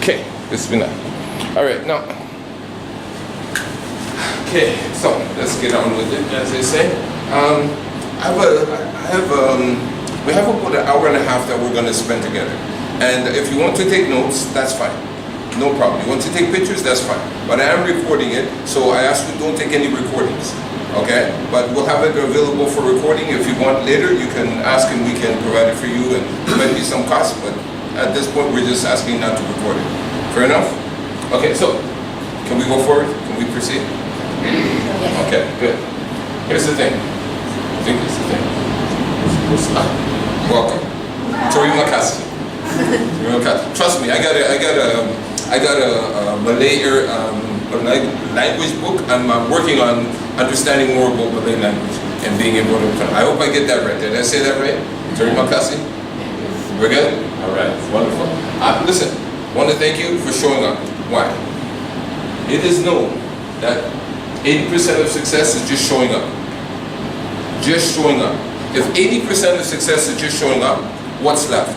Okay, bismillah. All right, now. Okay, so let's get on with it, as they say. We have about an hour and a half that we're going to spend together. And if you want to take notes, that's fine. No problem. You want to take pictures, that's fine. But I am recording it, so I ask you don't take any recordings. Okay? But we'll have it available for recording. If you want later, you can ask and we can provide it for you, and there might be some cost, but at this point we're just asking not to record it. Fair enough? Okay, so can we go forward? Can we proceed? Okay, good. Here's the thing. I think this is the thing. Welcome. Terima kasih. Trust me, I got a Malay language book. I'm working on understanding more about Malay language and being able to. I hope I get that right. Did I say that right? Terima kasih. We're good. All right. Wonderful. Listen, I want to thank you for showing up. Why? It is known that 80% of success is just showing up. Just showing up. If 80% of success is just showing up, what's left?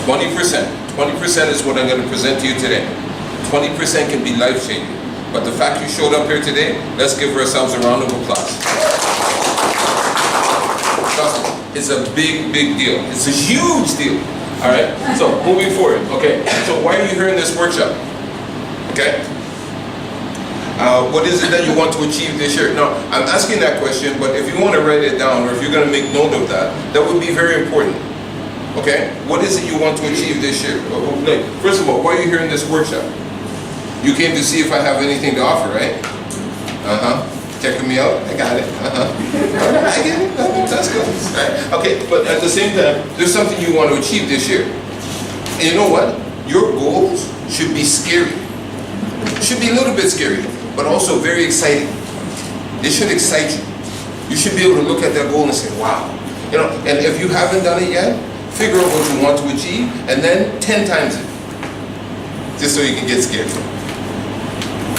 20%. 20% is what I'm going to present to you today. 20% can be life-changing. But the fact you showed up here today, let's give ourselves a round of applause. Trust me, it's a big, big deal. It's a huge deal. All right? So, moving forward. Okay, so why are you here in this workshop? Okay? What is it that you want to achieve this year? Now, I'm asking that question, but if you want to write it down or if you're going to make note of that, that would be very important. Okay? What is it you want to achieve this year? Like, first of all, why are you here in this workshop? You came to see if I have anything to offer, right? Checking me out? I got it. I get it. That's good. Right? Okay, but at the same time, there's something you want to achieve this year. And you know what? Your goals should be scary. Should be a little bit scary, but also very exciting. It should excite you. You should be able to look at that goal and say, wow. You know, and if you haven't done it yet, figure out what you want to achieve and then 10 times it. Just so you can get scared.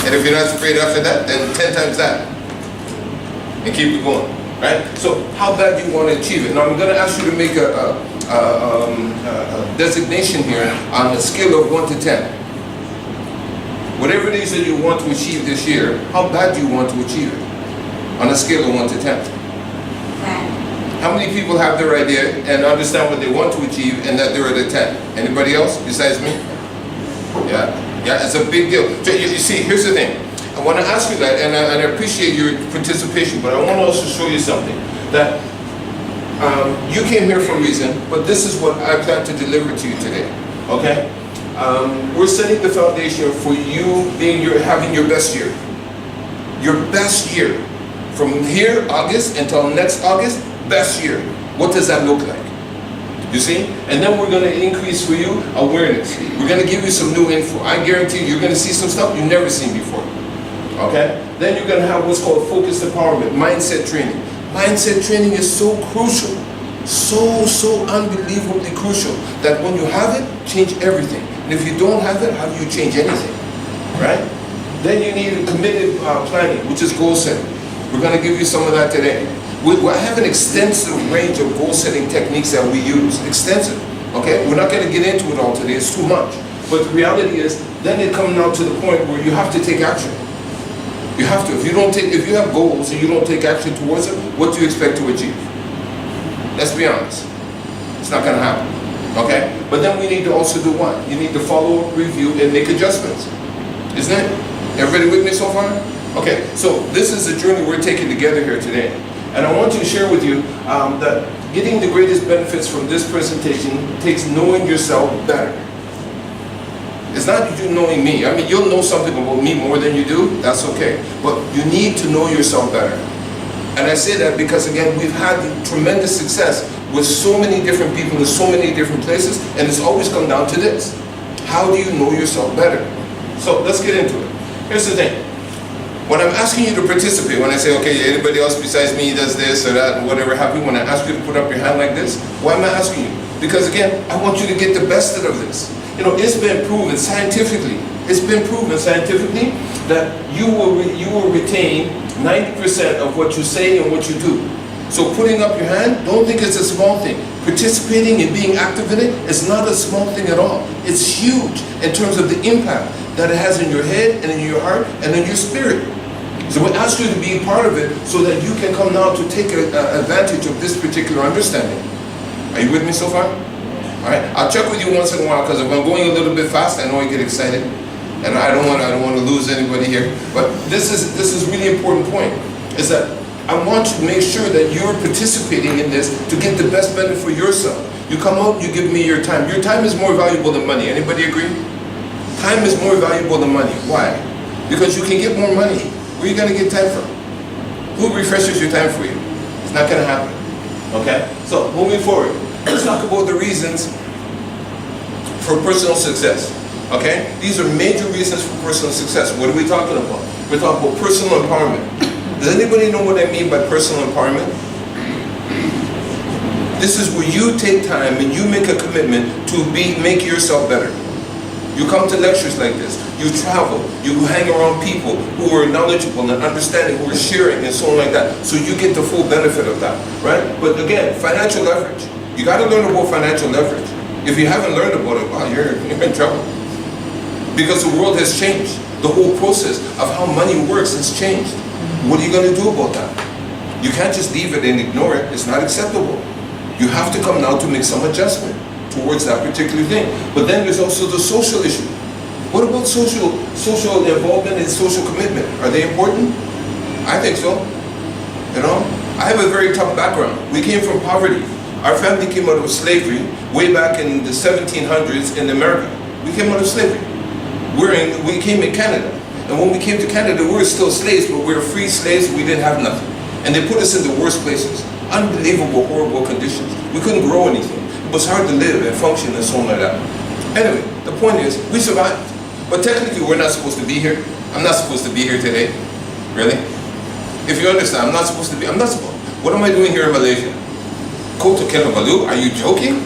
And if you're not afraid after that, then 10 times that. And keep it going, right? So how bad do you want to achieve it? Now I'm going to ask you to make a designation here on a scale of 1 to 10. Whatever it is that you want to achieve this year, how bad do you want to achieve it? On a scale of 1 to 10. How many people have their idea and understand what they want to achieve and that they're at a 10? Anybody else besides me? Yeah, it's a big deal. So you see, here's the thing. I want to ask you that, and I appreciate your participation, but I want to also show you something. That you came here for a reason, but this is what I plan to deliver to you today. Okay? We're setting the foundation for you having your best year. Your best year. From here, August, until next August, best year. What does that look like? You see? And then we're going to increase for you awareness. We're going to give you some new info. I guarantee you're going to see some stuff you've never seen before. Okay? Then you're going to have what's called focused empowerment, mindset training. Mindset training is so crucial. So unbelievably crucial that when you have it, change everything. And if you don't have it, how do you change anything? Right? Then you need committed planning, which is goal setting. We're going to give you some of that today. We have an extensive range of goal-setting techniques that we use. Extensive. Okay? We're not going to get into it all today. It's too much. But the reality is, then it comes now to the point where you have to take action. You have to. If you have goals and you don't take action towards it, what do you expect to achieve? Let's be honest. It's not going to happen. Okay? But then we need to also do what? You need to follow, review, and make adjustments. Isn't it? Everybody with me so far? Okay, so this is the journey we're taking together here today. And I want to share with you that getting the greatest benefits from this presentation takes knowing yourself better. It's not you knowing me. I mean, you'll know something about me more than you do. That's okay. But you need to know yourself better. And I say that because, again, we've had tremendous success with so many different people in so many different places, and it's always come down to this. How do you know yourself better? So let's get into it. Here's the thing. When I'm asking you to participate, when I say, okay, anybody else besides me does this or that, and whatever have you, when I ask you to put up your hand like this, why am I asking you? Because again, I want you to get the best out of this. You know, it's been proven scientifically, that you will retain 90% of what you say and what you do. So putting up your hand, don't think it's a small thing. Participating and being active in it is not a small thing at all. It's huge in terms of the impact that it has in your head and in your heart and in your spirit. So we ask you to be part of it so that you can come now to take advantage of this particular understanding. Are you with me so far? All right. I'll check with you once in a while, because if I'm going a little bit fast, I know I get excited, and I don't want to lose anybody here. But this is really important point. Is that I want you to make sure that you're participating in this to get the best benefit for yourself. You come out, you give me your time. Your time is more valuable than money. Anybody agree? Time is more valuable than money. Why? Because you can get more money. Where are you going to get time from? Who refreshes your time for you? It's not going to happen. Okay? So, moving forward, let's talk about the reasons for personal success. Okay? These are major reasons for personal success. What are we talking about? We're talking about personal empowerment. Does anybody know what I mean by personal empowerment? This is where you take time and you make a commitment to make yourself better. You come to lectures like this, you travel, you hang around people who are knowledgeable and understanding, who are sharing and so on like that, so you get the full benefit of that, right? But again, financial leverage. You got to learn about financial leverage. If you haven't learned about it, wow, you're in trouble. Because the world has changed. The whole process of how money works has changed. What are you going to do about that? You can't just leave it and ignore it. It's not acceptable. You have to come now to make some adjustment towards that particular thing. But then there's also the social issue. What about social involvement and social commitment? Are they important? I think so. You know, I have a very tough background. We came from poverty. Our family came out of slavery way back in the 1700s in America. We came out of slavery. We came in Canada. And when we came to Canada, we were still slaves, but we were free slaves. We didn't have nothing. And they put us in the worst places. Unbelievable, horrible conditions. We couldn't grow anything. It was hard to live and function and so on like that. Anyway, the point is, we survived. But technically, we're not supposed to be here. I'm not supposed to be here today. Really? If you understand, I'm not supposed to be. What am I doing here in Malaysia? Kota, Kinabalu? Are you joking?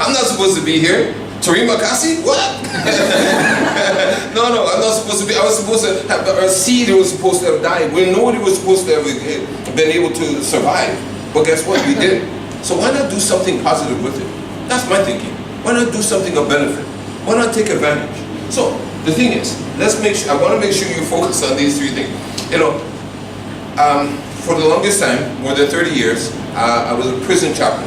I'm not supposed to be here. Terima kasih? What? No, I'm not supposed to be. I was supposed to have a seed that was supposed to have died. Nobody was supposed to have been able to survive. But guess what? We did. So why not do something positive with it? That's my thinking. Why not do something of benefit? Why not take advantage? So the thing is, I want to make sure you focus on these three things. You know, for the longest time, more than 30 years, I was a prison chaplain.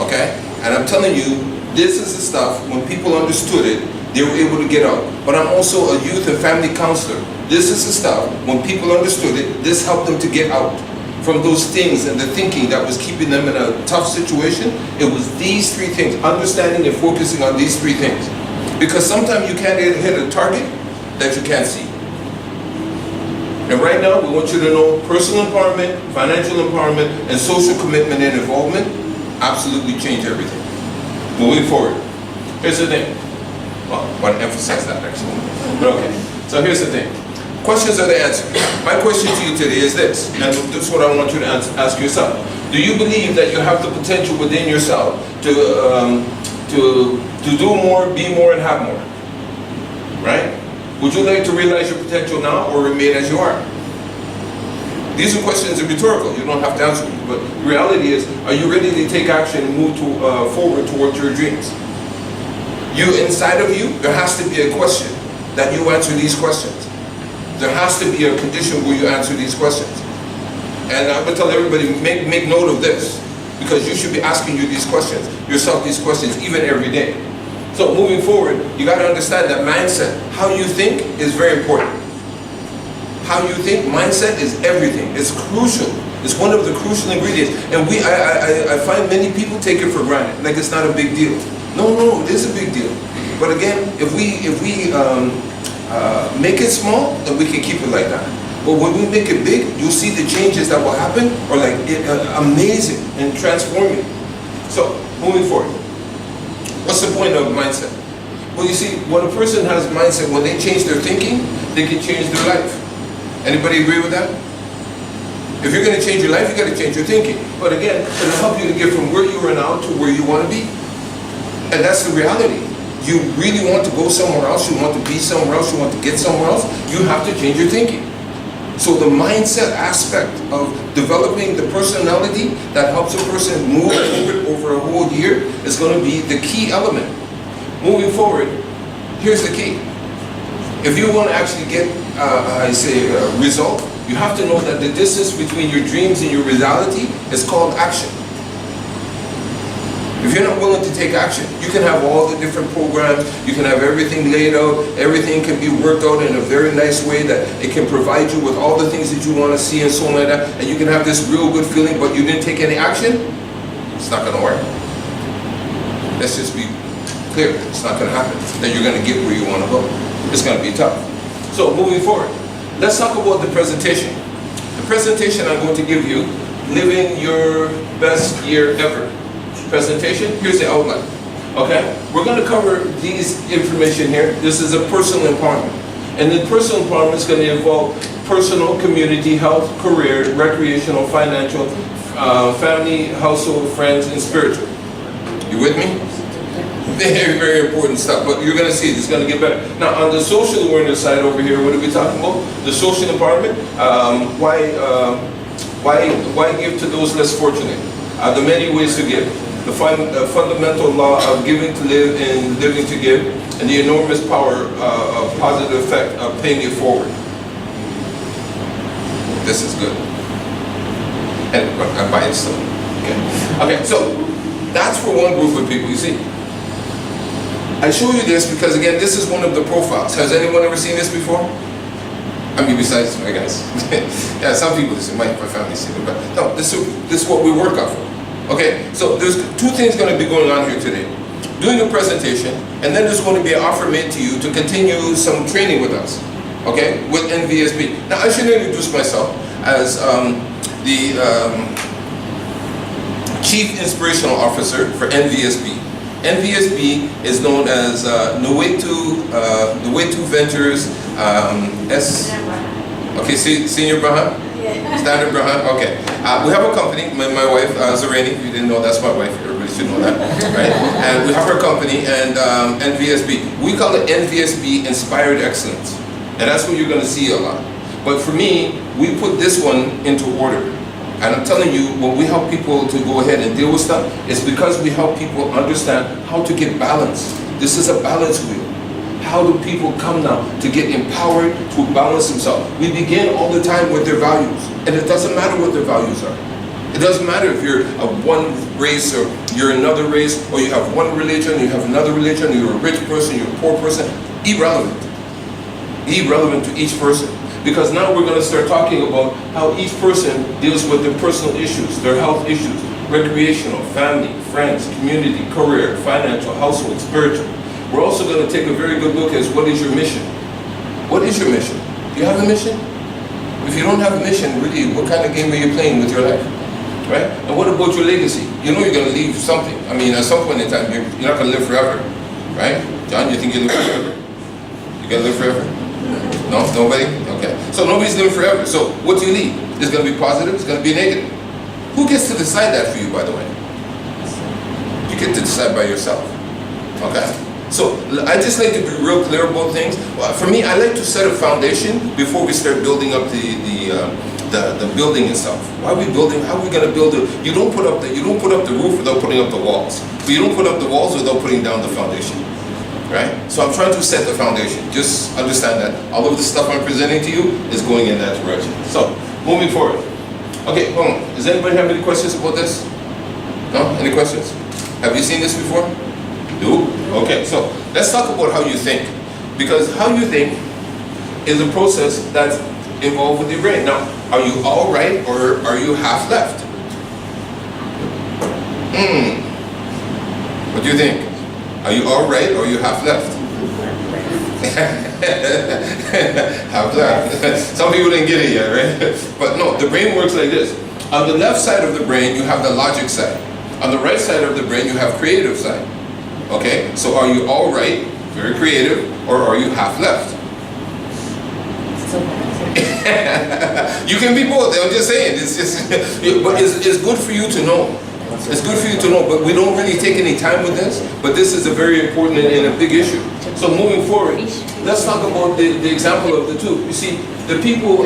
Okay? And I'm telling you, this is the stuff, when people understood it, they were able to get out. But I'm also a youth and family counselor. This is the stuff, when people understood it, this helped them to get out from those things and the thinking that was keeping them in a tough situation. It was these three things, understanding and focusing on these three things. Because sometimes you can't hit a target that you can't see. And right now, we want you to know personal empowerment, financial empowerment, and social commitment and involvement absolutely change everything. Moving forward, here's the thing. Well, I want to emphasize that actually. But okay, so here's the thing. Questions are the answer. My question to you today is this, and this is what I want you to ask yourself. Do you believe that you have the potential within yourself to do more, be more, and have more? Right? Would you like to realize your potential now or remain as you are? These are questions that are rhetorical. You don't have to answer them. But the reality is, are you ready to take action and move forward towards your dreams? Inside of you, there has to be a question that you answer these questions. There has to be a condition where you answer these questions. And I'm going to tell everybody, make note of this, because you should be asking yourself these questions, even every day. So moving forward, you got to understand that mindset, how you think, is very important. How you think, mindset is everything. It's crucial. It's one of the crucial ingredients. And I find many people take it for granted, like it's not a big deal. No, it is a big deal. But again, if we make it small, then we can keep it like that. But when we make it big, you'll see the changes that will happen are like amazing and transforming. So, moving forward, what's the point of mindset? Well, you see, when a person has mindset, when they change their thinking, they can change their life. Anybody agree with that? If you're going to change your life, you got to change your thinking. But again, it'll help you to get from where you are now to where you want to be. And that's the reality. You really want to go somewhere else, you want to be somewhere else, you want to get somewhere else, you have to change your thinking. So the mindset aspect of developing the personality that helps a person move forward over a whole year is going to be the key element. Moving forward, here's the key. If you want to actually get, a result, you have to know that the distance between your dreams and your reality is called action. If you're not willing to take action, you can have all the different programs, you can have everything laid out, everything can be worked out in a very nice way that it can provide you with all the things that you want to see and so on like that, and you can have this real good feeling, but you didn't take any action, it's not going to work. Let's just be clear, it's not going to happen. Then you're going to get where you want to go. It's going to be tough. So moving forward, let's talk about the presentation. The presentation I'm going to give you, living your best year ever. Presentation, here's the outline. Okay? We're going to cover these information here. This is a personal empowerment. And then personal empowerment is going to involve personal, community, health, career, recreational, financial, family, household, friends, and spiritual. You with me? Very, very important stuff. But you're going to see it's going to get better. Now, on the social awareness side over here, what are we talking about? The social empowerment. Why give to those less fortunate? The many ways to give. The fundamental law of giving to live and living to give, and the enormous power of positive effect of paying it forward. This is good. And I buy it still. Okay, so that's for one group of people, you see. I show you this because, again, this is one of the profiles. Has anyone ever seen this before? I mean, besides my guys. Yeah, some people listen, my family's seen it, but no, this is what we work off of. Okay, so there's two things going to be going on here today. Doing a presentation, and then there's going to be an offer made to you to continue some training with us. Okay, with NVSB. Now, I should introduce myself as the Chief Inspirational Officer for NVSB. NVSB is known as Nuetu Ventures Okay, Senior Brahan? Standard Brahan, okay. We have a company, my wife, Zuraini, if you didn't know, that's my wife, everybody should know that, right? And we have our company, and NVSB. We call it NVSB Inspired Excellence. And that's what you're going to see a lot. But for me, we put this one into order. And I'm telling you, when we help people to go ahead and deal with stuff, it's because we help people understand how to get balanced. This is a balance wheel. How do people come now to get empowered to balance themselves? We begin all the time with their values. And it doesn't matter what their values are. It doesn't matter if you're of one race or you're another race, or you have one religion, you have another religion, you're a rich person, you're a poor person. Irrelevant. Irrelevant to each person. Because now we're going to start talking about how each person deals with their personal issues, their health issues, recreational, family, friends, community, career, financial, household, spiritual. We're also going to take a very good look at what is your mission. What is your mission? Do you have a mission? If you don't have a mission, really, what kind of game are you playing with your life? Right? And what about your legacy? You know you're going to leave something. I mean, at some point in time, you're not going to live forever. Right? John, you think you live forever? You going to live forever? No? Nobody? Okay. So nobody's living forever. So what do you leave? It's going to be positive, it's going to be negative. Who gets to decide that for you, by the way? You get to decide by yourself. Okay? So I just like to be real clear about things. Well, for me, I like to set a foundation before we start building up the building itself. Why are we building? How are we going to build it? You don't put up the roof without putting up the walls. But you don't put up the walls without putting down the foundation. Right? So I'm trying to set the foundation. Just understand that all of the stuff I'm presenting to you is going in that direction. So moving forward. Okay, hold on. Does anybody have any questions about this? No? Any questions? Have you seen this before? Do? Okay, so let's talk about how you think. Because how you think is a process that's involved with your brain. Now, are you all right or are you half left? What do you think? Are you all right or are you half left? Half left. Some people didn't get it yet, right? But no, the brain works like this. On the left side of the brain, you have the logic side. On the right side of the brain, you have creative side. Okay, so are you all right, very creative, or are you half left? You can be both. I'm just saying. It's just, but it's good for you to know. It's good for you to know. But we don't really take any time with this. But this is a very important and a big issue. So moving forward, let's talk about the example of the two. You see, the people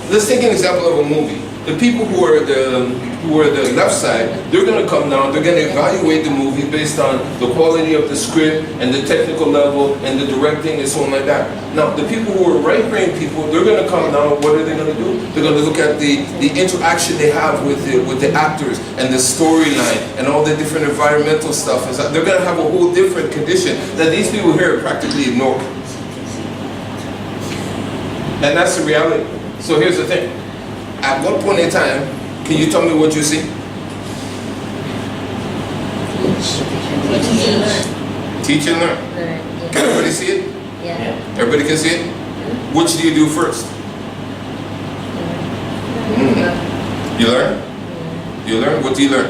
let's take an example of a movie. The people who are the left side, they're going to come down, they're going to evaluate the movie based on the quality of the script and the technical level and the directing and so on like that. Now, the people who are right-brain people, they're going to come down, what are they going to do? They're going to look at the interaction they have with the actors and the storyline and all the different environmental stuff. And so they're going to have a whole different condition that these people here practically ignore. And that's the reality. So here's the thing. At what point in time, can you tell me what you see? Teach and learn. Can everybody see it? Yeah. Everybody can see it? Which do you do first? You learn? You learn? What do you learn?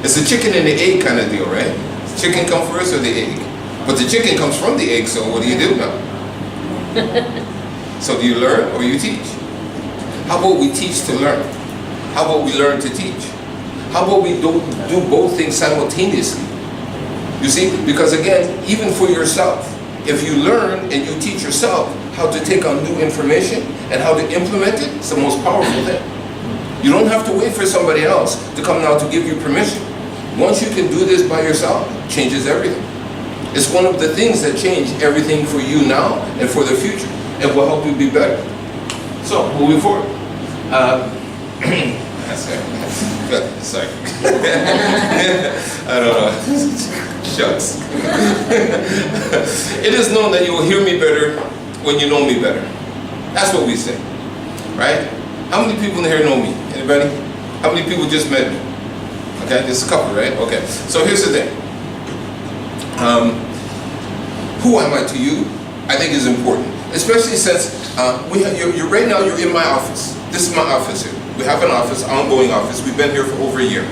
It's a chicken and the egg kind of deal, right? Chicken come first or the egg? But the chicken comes from the egg, so what do you do now? So do you learn or you teach? How about we teach to learn? How about we learn to teach? How about we do both things simultaneously? You see, because again, even for yourself, if you learn and you teach yourself how to take on new information and how to implement it, it's the most powerful thing. You don't have to wait for somebody else to come now to give you permission. Once you can do this by yourself, it changes everything. It's one of the things that change everything for you now and for the future. It will help you be better. So, moving forward. Sorry. I don't know. Shucks. It is known that you will hear me better when you know me better. That's what we say. Right? How many people in here know me? Anybody? How many people just met me? Okay, just a couple, right? Okay. So here's the thing. Who am I to you? I think is important. Especially since right now you're in my office. This is my office here. We have an office, ongoing office. We've been here for over a year.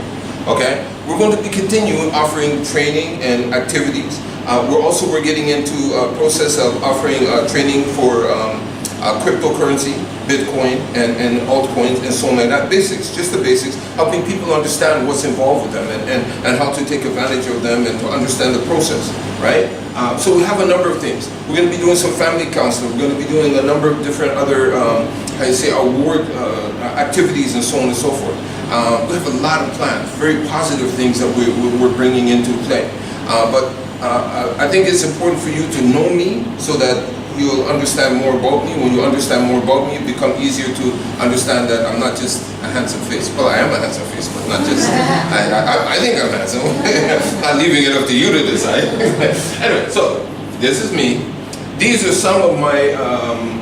Okay? We're going to be continuing offering training and activities. We're getting into a process of offering training for cryptocurrency, Bitcoin, and altcoins, and so on like that. Basics, just the basics, helping people understand what's involved with them and how to take advantage of them and to understand the process, right? So we have a number of things. We're going to be doing some family counseling. We're going to be doing a number of different other, award activities and so on and so forth. We have a lot of plans, very positive things that we're bringing into play. But I think it's important for you to know me so that you'll understand more about me. When you understand more about me, it becomes easier to understand that I'm not just a handsome face. Well, I am a handsome face, but not just, I think I'm handsome. Not leaving it up to you to decide. Anyway, so this is me. These are some of my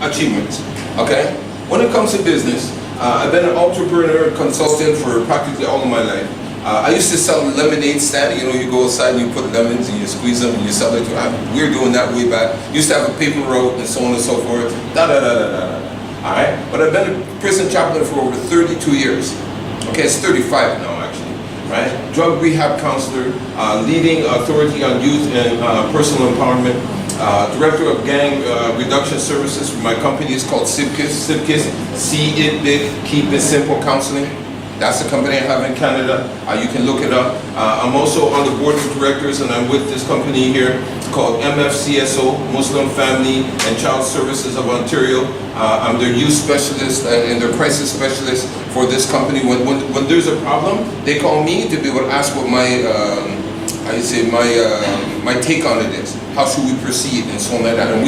achievements, okay? When it comes to business, I've been an entrepreneur consultant for practically all of my life. I used to sell lemonade stand. You know, you go outside and you put lemons and you squeeze them and you sell it. We were doing that way back. Used to have a paper route and so on and so forth. All right? But I've been a prison chaplain for over 32 years. Okay, it's 35 now actually. Right? Drug rehab counselor, leading authority on youth and personal empowerment. Director of gang reduction services. My company is called SIPKIS. SIPKIS, See It Big, Keep It Simple Counseling. That's the company I have in Canada. You can look it up. I'm also on the board of directors and I'm with this company here called MFCSO, Muslim Family and Child Services of Ontario. I'm their youth specialist and their crisis specialist for this company. When there's a problem, they call me to be able to ask what my my take on it is. How should we proceed and so on like that. And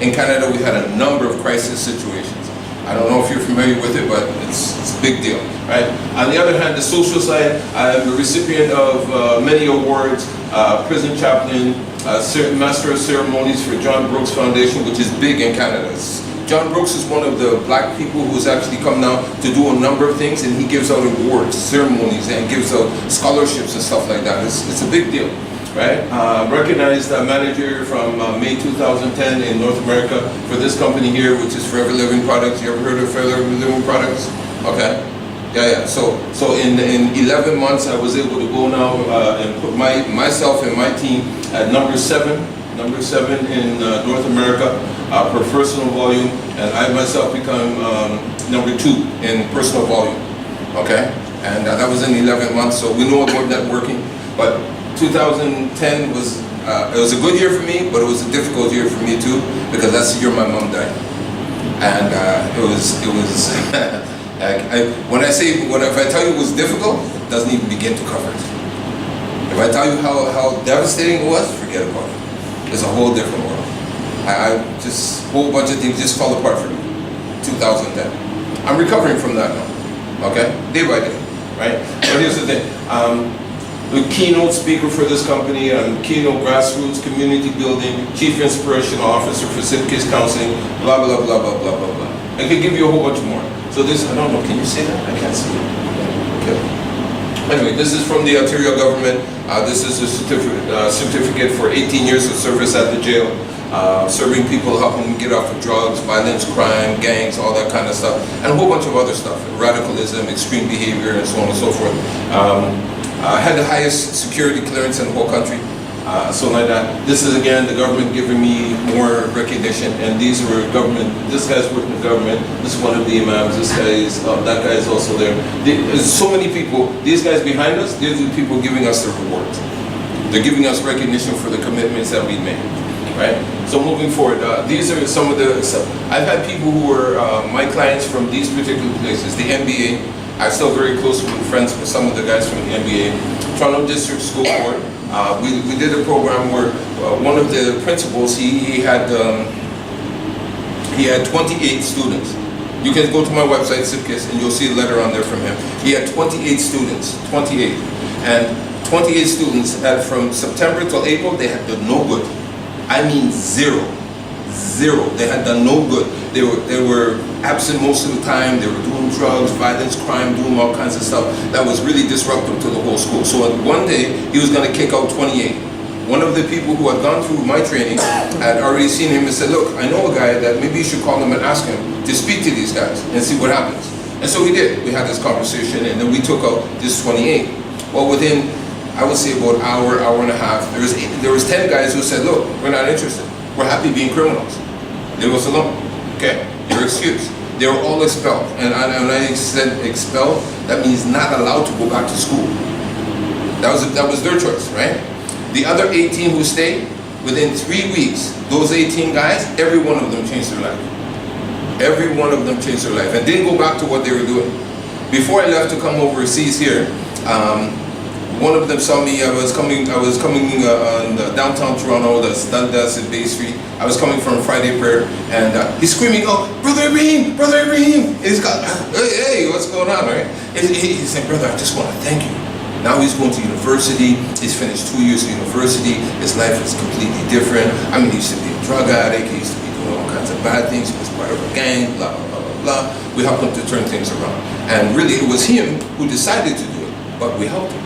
in Canada, we've had a number of crisis situations. I don't know if you're familiar with it, but it's a big deal, right? On the other hand, the social side, I'm a recipient of many awards, prison chaplain, master of ceremonies for John Brooks Foundation, which is big in Canada. John Brooks is one of the black people who's actually come now to do a number of things, and he gives out awards, ceremonies, and gives out scholarships and stuff like that. It's a big deal. Right? Recognized manager from May 2010 in North America for this company here, which is Forever Living Products. You ever heard of Forever Living Products? Okay. Yeah. So in 11 months, I was able to go now and put myself and my team at number seven in North America per personal volume, and I myself become number 2 in personal volume. Okay. And that was in 11 months. So we know about networking, but 2010 was it was a good year for me, but it was a difficult year for me too, because that's the year my mom died. And it was if I tell you it was difficult, it doesn't even begin to cover it. If I tell you how devastating it was, forget about it. It's a whole different world. Just a whole bunch of things just fell apart for me. 2010. I'm recovering from that now. Okay, day by day, right? But here's the thing. The keynote speaker for this company, I'm keynote grassroots community building, chief inspirational officer for Citizens Counseling, blah, blah, blah, blah, blah, blah, blah. I could give you a whole bunch more. So this, I don't know, can you say that? I can't see it. Okay. Anyway, this is from the Ontario government. This is a certificate for 18 years of service at the jail, serving people, helping them get off of drugs, violence, crime, gangs, all that kind of stuff, and a whole bunch of other stuff, radicalism, extreme behavior, and so on and so forth. Had the highest security clearance in the whole country, so like that. This is again the government giving me more recognition, and these were government. This guy's working in government. This is one of the imams. This guy is that guy is also there. There's so many people. These guys behind us, these are the people giving us the rewards. They're giving us recognition for the commitments that we made. Right. So moving forward, these are some of the. I've had people who were my clients from these particular places. The NBA. I'm still very close with friends with some of the guys from the NBA. Toronto District School Board. We did a program where one of the principals he had 28 students. You can go to my website Sipkiss and you'll see a letter on there from him. He had 28 students, 28, and 28 students. And from September till April, they had done no good. I mean zero. They had done no good. They were absent most of the time. They were doing drugs, violence, crime, doing all kinds of stuff that was really disruptive to the whole school. So one day he was going to kick out 28. One of the people who had gone through my training had already seen him and said, "Look, I know a guy that maybe you should call him and ask him to speak to these guys and see what happens." And so we did. We had this conversation, and then we took out this 28. Well, within I would say about hour and a half, there was 10 guys who said, "Look, we're not interested. We're happy being criminals." Leave us alone. Okay, you're excused. They were all expelled, and when I said expelled, that means not allowed to go back to school. That was their choice, right? The other 18 who stayed, within 3 weeks, those 18 guys, every one of them changed their life. Every one of them changed their life and didn't go back to what they were doing. Before I left to come overseas here, one of them saw me. I was coming on downtown Toronto, that's Dundas and Bay Street. I was coming from Friday prayer, and he's screaming, "Oh, Brother Ibrahim, Brother Ibrahim!" And he's got, hey, what's going on, right? He said, "Brother, I just want to thank you. Now he's going to university. He's finished 2 years of university. His life is completely different. I mean, he used to be a drug addict. He used to be doing all kinds of bad things. He was part of a gang, blah, blah, blah, blah, blah. We helped him to turn things around. And really, it was him who decided to do it, but we helped him."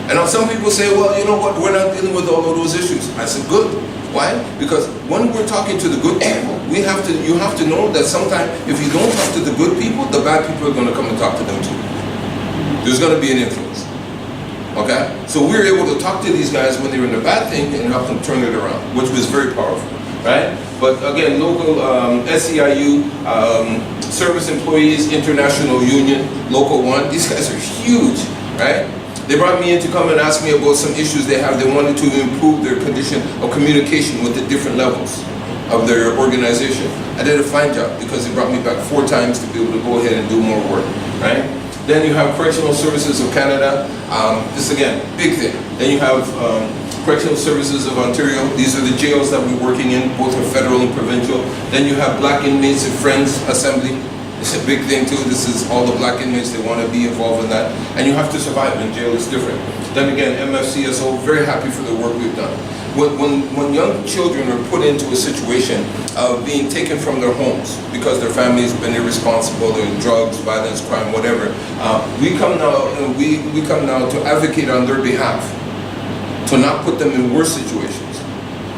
And now some people say, "Well, you know what, we're not dealing with all of those issues." I said, good. Why? Because when we're talking to the good people, you have to know that sometimes if you don't talk to the good people, the bad people are going to come and talk to them too. There's going to be an influence. Okay? So we were able to talk to these guys when they were in a bad thing and help them turn it around, which was very powerful. Right? But again, local SEIU, Service Employees International Union, Local 1, these guys are huge. Right? They brought me in to come and ask me about some issues they have. They wanted to improve their condition of communication with the different levels of their organization. I did a fine job because they brought me back 4 times to be able to go ahead and do more work, right? Then you have Correctional Services of Canada. This again, big thing. Then you have Correctional Services of Ontario. These are the jails that we're working in, both are federal and provincial. Then you have Black Inmates and Friends Assembly. It's a big thing too. This is all the black inmates, they want to be involved in that. And you have to survive in jail, it's different. Then again, MFCSO, very happy for the work we've done. When young children are put into a situation of being taken from their homes because their families have been irresponsible, they're in drugs, violence, crime, whatever, we come now to advocate on their behalf, to not put them in worse situations.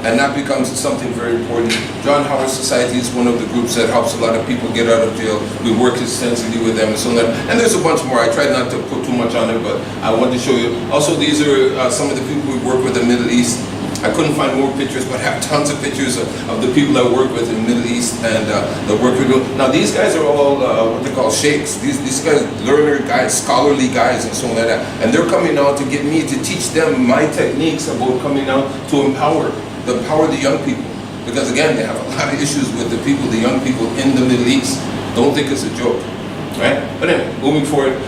And that becomes something very important. John Howard Society is one of the groups that helps a lot of people get out of jail. We work extensively with them and so on. And there's a bunch more. I tried not to put too much on it, but I wanted to show you. Also, these are some of the people we work with in the Middle East. I couldn't find more pictures, but I have tons of pictures of the people I work with in the Middle East and the work we do. Now, these guys are all what they call sheikhs. These guys, learner guys, scholarly guys, and so on like that. And they're coming out to get me to teach them my techniques about coming out to empower the young people. Because again, they have a lot of issues with the people, the young people in the Middle East. Don't think it's a joke, right? But anyway, moving forward,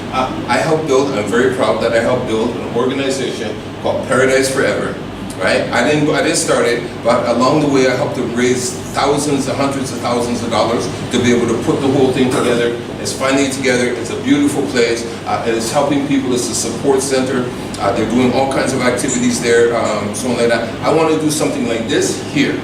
I helped build, I'm very proud that I helped build an organization called Paradise Forever, right? I didn't start it, but along the way I helped them raise thousands and hundreds of thousands of dollars to be able to put the whole thing together. It's finally together. It's a beautiful place. It is helping people. It's a support center. They're doing all kinds of activities there, something like that. I want to do something like this here,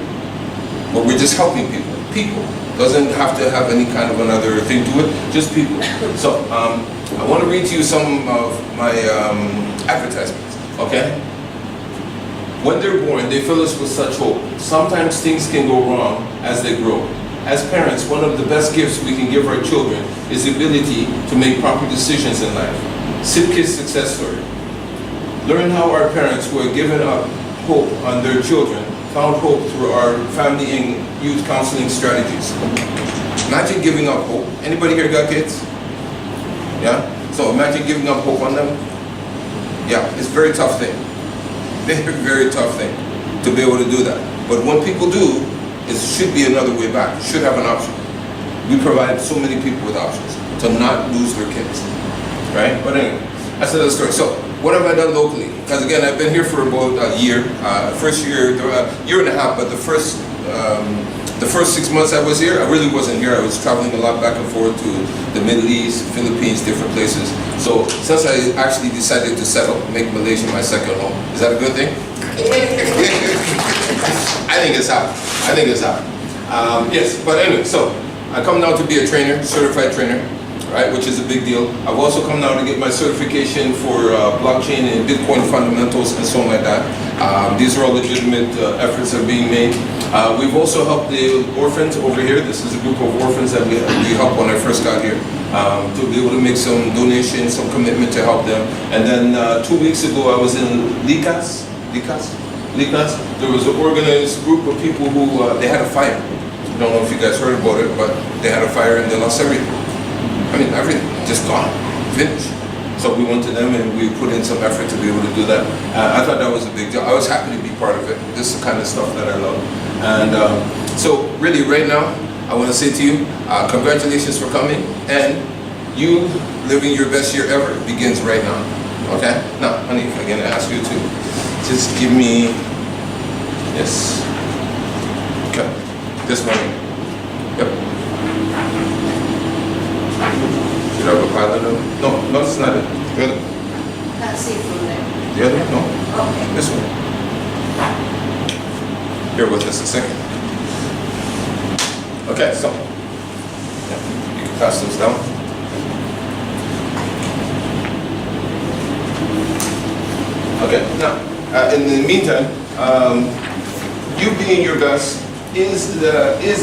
where we're just helping people. People. Doesn't have to have any kind of another thing to it, just people. So, I want to read to you some of my advertisements, okay? When they're born, they fill us with such hope. Sometimes things can go wrong as they grow. As parents, one of the best gifts we can give our children is the ability to make proper decisions in life. Sipki's success story. Learn how our parents who had given up hope on their children found hope through our family and youth counseling strategies. Imagine giving up hope. Anybody here got kids? Yeah? So imagine giving up hope on them. Yeah, it's a very tough thing. Very, very tough thing to be able to do that. But when people do, it should be another way back. You should have an option. We provide so many people with options to not lose their kids, right? But anyway, that's another story. So, what have I done locally? Because again, I've been here for about a year. First year, year and a half. But the first 6 months I was here, I really wasn't here. I was traveling a lot back and forth to the Middle East, Philippines, different places. So since I actually decided to settle, make Malaysia my second home, is that a good thing? I think it's hot. I think it's hot. Yes, but anyway, so I come now to be a trainer, certified trainer, right, which is a big deal. I've also come now to get my certification for blockchain and Bitcoin fundamentals and so on like that. These are all legitimate efforts that are being made. We've also helped the orphans over here. This is a group of orphans that we helped when I first got here, to be able to make some donations, some commitment to help them. And then 2 weeks ago I was in Likas. There was an organized group of people who, they had a fire. I don't know if you guys heard about it, but they had a fire and they lost everything. I mean, everything, just gone, finished. So we went to them and we put in some effort to be able to do that. I thought that was a big deal. I was happy to be part of it. This is the kind of stuff that I love. And so really right now, I want to say to you, congratulations for coming. And you living your best year ever begins right now. Okay? Now, honey, if I'm going to ask you to just give me this. Okay. This one. Yep. Should I have a pilot of it? No, it's not it. The other. Can't see from there. The other? No. Okay. This one. Bear with us a second. Okay, so you can pass those down. Okay, now in the meantime, you being your best is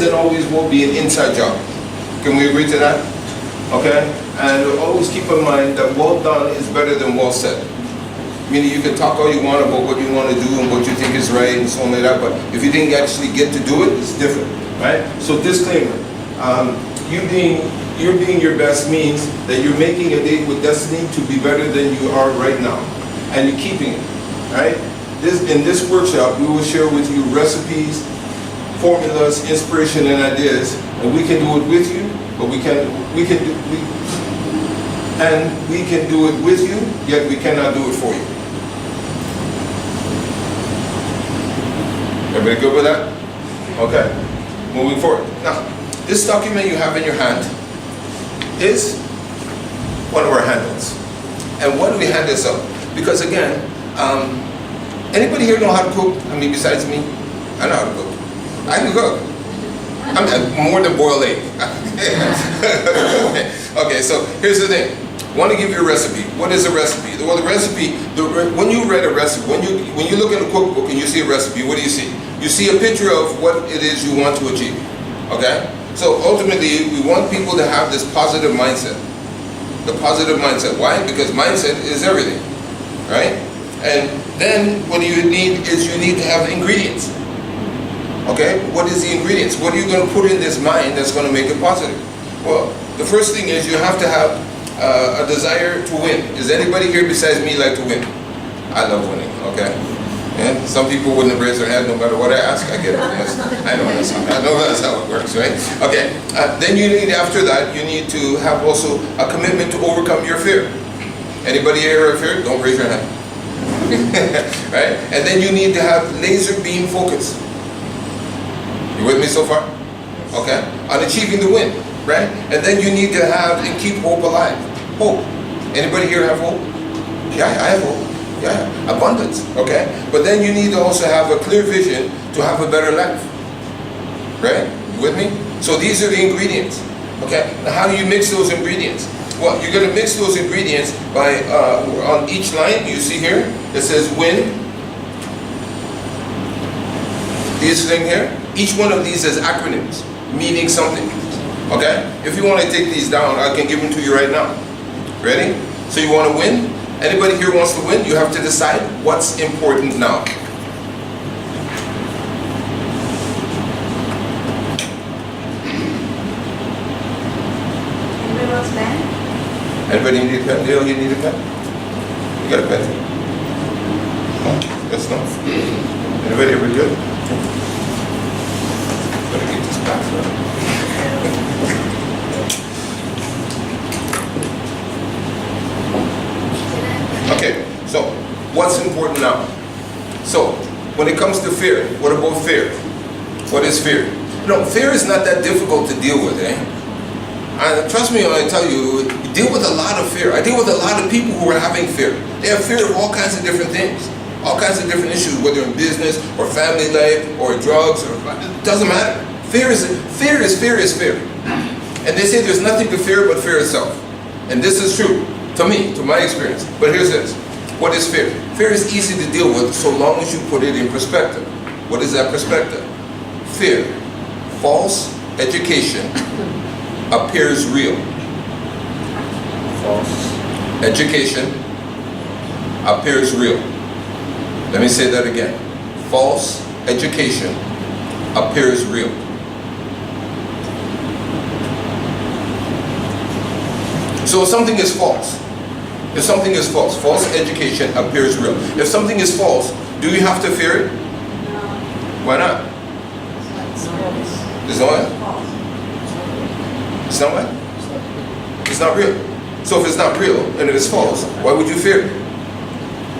and always will be an inside job. Can we agree to that? Okay? And always keep in mind that well done is better than well said. Meaning you can talk all you want about what you want to do and what you think is right and so on like that, but if you didn't actually get to do it, it's different, right? So disclaimer, you being your best means that you're making a date with destiny to be better than you are right now. And you're keeping it, right? In this workshop, we will share with you recipes, formulas, inspiration, and ideas, and we can do it with you, but we can do it with you, yet we cannot do it for you. Everybody good with that? Okay. Moving forward. Now, this document you have in your hand is one of our handouts. And why do we hand this out? Because again, anybody here know how to cook? I mean, besides me, I know how to cook. I can cook. I'm more than boiled egg. Okay, so here's the thing. I want to give you a recipe. What is a recipe? Well, the recipe, when you read a recipe, when you look at a cookbook and you see a recipe, what do you see? You see a picture of what it is you want to achieve. Okay? So ultimately, we want people to have this positive mindset. The positive mindset. Why? Because mindset is everything. Right? And then what you need is you need to have ingredients. Okay? What is the ingredients? What are you going to put in this mind that's going to make it positive? Well, the first thing is you have to have a desire to win. Is anybody here besides me like to win? I love winning, okay? And Some people wouldn't raise their hand no matter what I ask. I get it. Yes. I know that's how it works, right? Okay. Then you need, after that, you need to have also a commitment to overcome your fear. Anybody here have fear? Don't raise your hand. Right? And then you need to have laser beam focus. You with me so far? Okay. On achieving the win, right? And then you need to have and keep hope alive. Hope. Anybody here have hope? Yeah, I have hope. Yeah, abundance, okay? But then you need to also have a clear vision to have a better life. Right? You with me? So these are the ingredients. Okay? Now how do you mix those ingredients? Well, you're going to mix those ingredients by, on each line, you see here, it says win. This thing here, each one of these has acronyms, meaning something. Okay? If you want to take these down, I can give them to you right now. Ready? So you want to win? Anybody here wants to win? You have to decide what's important now. Anybody wants pen? Anybody need a pen? Dale, you need a pen? You got a pen? No? Yes, no? Anybody ever good? Better get this back for Okay, so what's important now? So, when it comes to fear, what about fear? What is fear? You know, fear is not that difficult to deal with, eh? And trust me when I tell you, you deal with a lot of fear. I deal with a lot of people who are having fear. They have fear of all kinds of different things. All kinds of different issues, whether in business or family life or drugs, or it doesn't matter. Fear is fear. And they say there's nothing to fear but fear itself. And this is true. To me, to my experience. But here's this. What is fear? Fear is easy to deal with so long as you put it in perspective. What is that perspective? Fear, false education, appears real. False education appears real. Let me say that again. False education appears real. So if something is false, false education appears real. If something is false, do you have to fear it? No. Why not? It's not what? It's not what? It's not real. So if it's not real and it is false, why would you fear it?